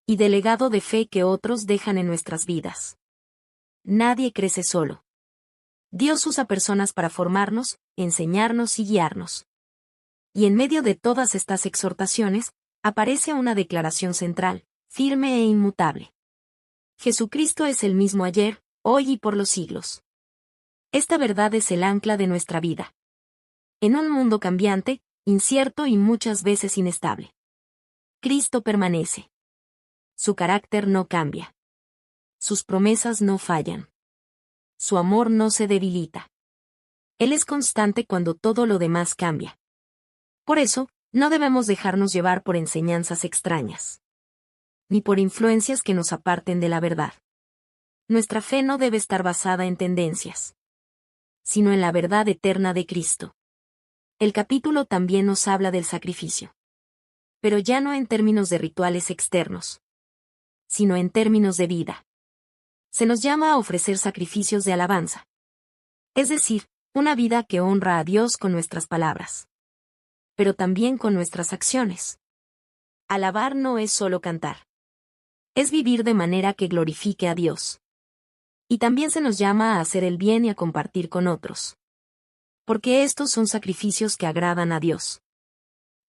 S1: y del legado de fe que otros dejan en nuestras vidas. Nadie crece solo. Dios usa personas para formarnos, enseñarnos y guiarnos. Y en medio de todas estas exhortaciones, aparece una declaración central, firme e inmutable. Jesucristo es el mismo ayer, hoy y por los siglos. Esta verdad es el ancla de nuestra vida. En un mundo cambiante, incierto y muchas veces inestable, Cristo permanece. Su carácter no cambia. Sus promesas no fallan. Su amor no se debilita. Él es constante cuando todo lo demás cambia. Por eso, no debemos dejarnos llevar por enseñanzas extrañas, ni por influencias que nos aparten de la verdad. Nuestra fe no debe estar basada en tendencias, sino en la verdad eterna de Cristo. El capítulo también nos habla del sacrificio. Pero ya no en términos de rituales externos, sino en términos de vida. Se nos llama a ofrecer sacrificios de alabanza. Es decir, una vida que honra a Dios con nuestras palabras, pero también con nuestras acciones. Alabar no es solo cantar. Es vivir de manera que glorifique a Dios. Y también se nos llama a hacer el bien y a compartir con otros. Porque estos son sacrificios que agradan a Dios.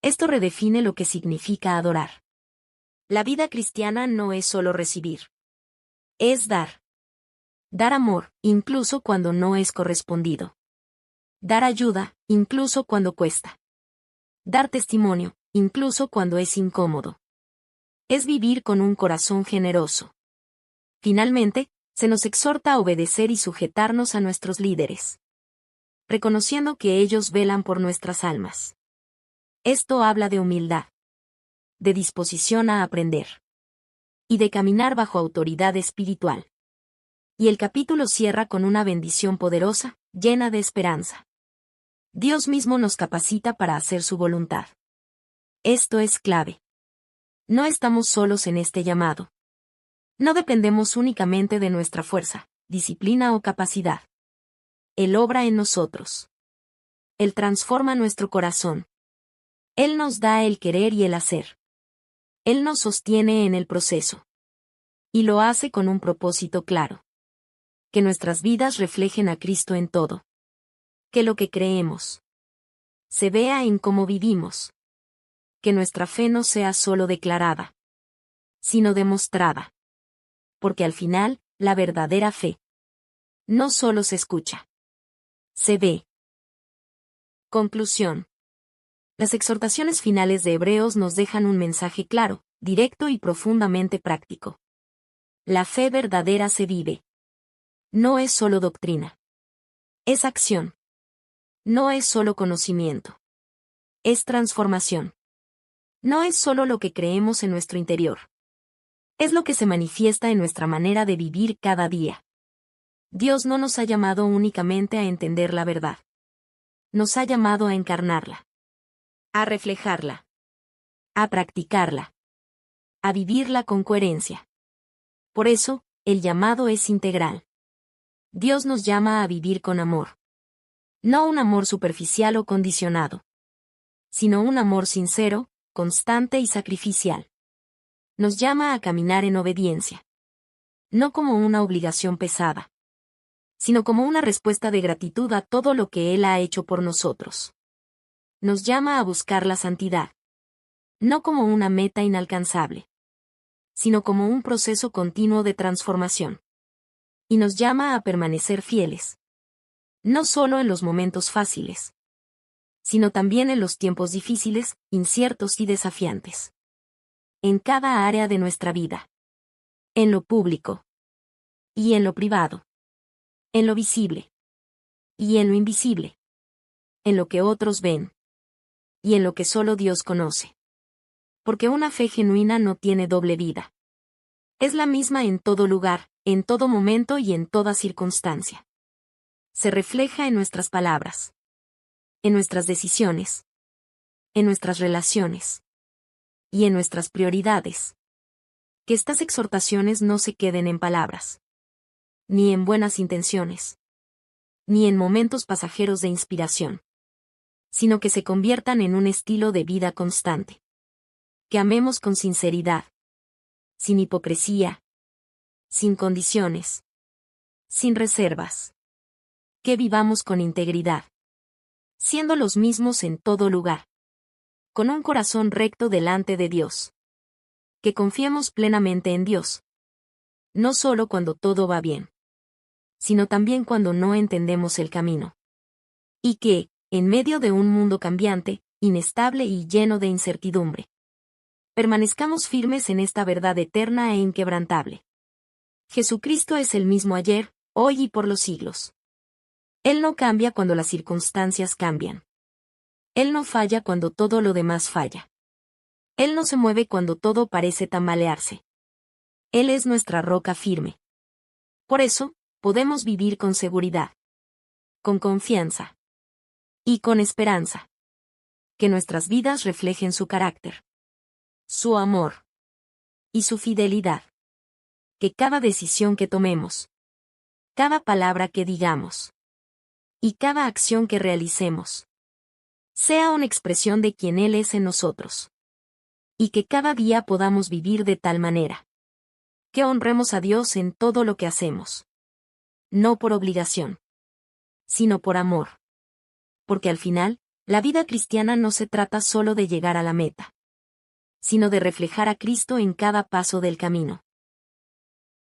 S1: Esto redefine lo que significa adorar. La vida cristiana no es solo recibir. Es dar. Dar amor, incluso cuando no es correspondido. Dar ayuda, incluso cuando cuesta. Dar testimonio, incluso cuando es incómodo. Es vivir con un corazón generoso. Finalmente, se nos exhorta a obedecer y sujetarnos a nuestros líderes, reconociendo que ellos velan por nuestras almas. Esto habla de humildad, de disposición a aprender y de caminar bajo autoridad espiritual. Y el capítulo cierra con una bendición poderosa, llena de esperanza. Dios mismo nos capacita para hacer su voluntad. Esto es clave. No estamos solos en este llamado. No dependemos únicamente de nuestra fuerza, disciplina o capacidad. Él obra en nosotros. Él transforma nuestro corazón. Él nos da el querer y el hacer. Él nos sostiene en el proceso. Y lo hace con un propósito claro. Que nuestras vidas reflejen a Cristo en todo. Que lo que creemos se vea en cómo vivimos. Que nuestra fe no sea solo declarada, sino demostrada. Porque al final, la verdadera fe no solo se escucha, se ve. Conclusión. Las exhortaciones finales de Hebreos nos dejan un mensaje claro, directo y profundamente práctico. La fe verdadera se vive. No es solo doctrina. Es acción. No es solo conocimiento. Es transformación. No es solo lo que creemos en nuestro interior. Es lo que se manifiesta en nuestra manera de vivir cada día. Dios no nos ha llamado únicamente a entender la verdad. Nos ha llamado a encarnarla. A reflejarla. A practicarla. A vivirla con coherencia. Por eso, el llamado es integral. Dios nos llama a vivir con amor. No un amor superficial o condicionado, sino un amor sincero, constante y sacrificial. Nos llama a caminar en obediencia. No como una obligación pesada, sino como una respuesta de gratitud a todo lo que Él ha hecho por nosotros. Nos llama a buscar la santidad. No como una meta inalcanzable, sino como un proceso continuo de transformación. Y nos llama a permanecer fieles. No solo en los momentos fáciles, sino también en los tiempos difíciles, inciertos y desafiantes. En cada área de nuestra vida. En lo público. Y en lo privado. En lo visible. Y en lo invisible. En lo que otros ven. Y en lo que solo Dios conoce. Porque una fe genuina no tiene doble vida. Es la misma en todo lugar, en todo momento y en toda circunstancia. Se refleja en nuestras palabras. En nuestras decisiones. En nuestras relaciones. Y en nuestras prioridades. Que estas exhortaciones no se queden en palabras. Ni en buenas intenciones. Ni en momentos pasajeros de inspiración. sino que se conviertan en un estilo de vida constante. Que amemos con sinceridad, sin hipocresía, sin condiciones, sin reservas. Que vivamos con integridad, siendo los mismos en todo lugar, con un corazón recto delante de Dios. Que confiemos plenamente en Dios, no solo cuando todo va bien, sino también cuando no entendemos el camino. Y que, en medio de un mundo cambiante, inestable y lleno de incertidumbre, permanezcamos firmes en esta verdad eterna e inquebrantable. Jesucristo es el mismo ayer, hoy y por los siglos. Él no cambia cuando las circunstancias cambian. Él no falla cuando todo lo demás falla. Él no se mueve cuando todo parece tambalearse. Él es nuestra roca firme. Por eso, podemos vivir con seguridad, con confianza y con esperanza. Que nuestras vidas reflejen su carácter, su amor y su fidelidad. Que cada decisión que tomemos, cada palabra que digamos y cada acción que realicemos sea una expresión de quien Él es en nosotros. Y que cada día podamos vivir de tal manera que honremos a Dios en todo lo que hacemos. No por obligación, sino por amor. Porque al final, la vida cristiana no se trata solo de llegar a la meta, sino de reflejar a Cristo en cada paso del camino.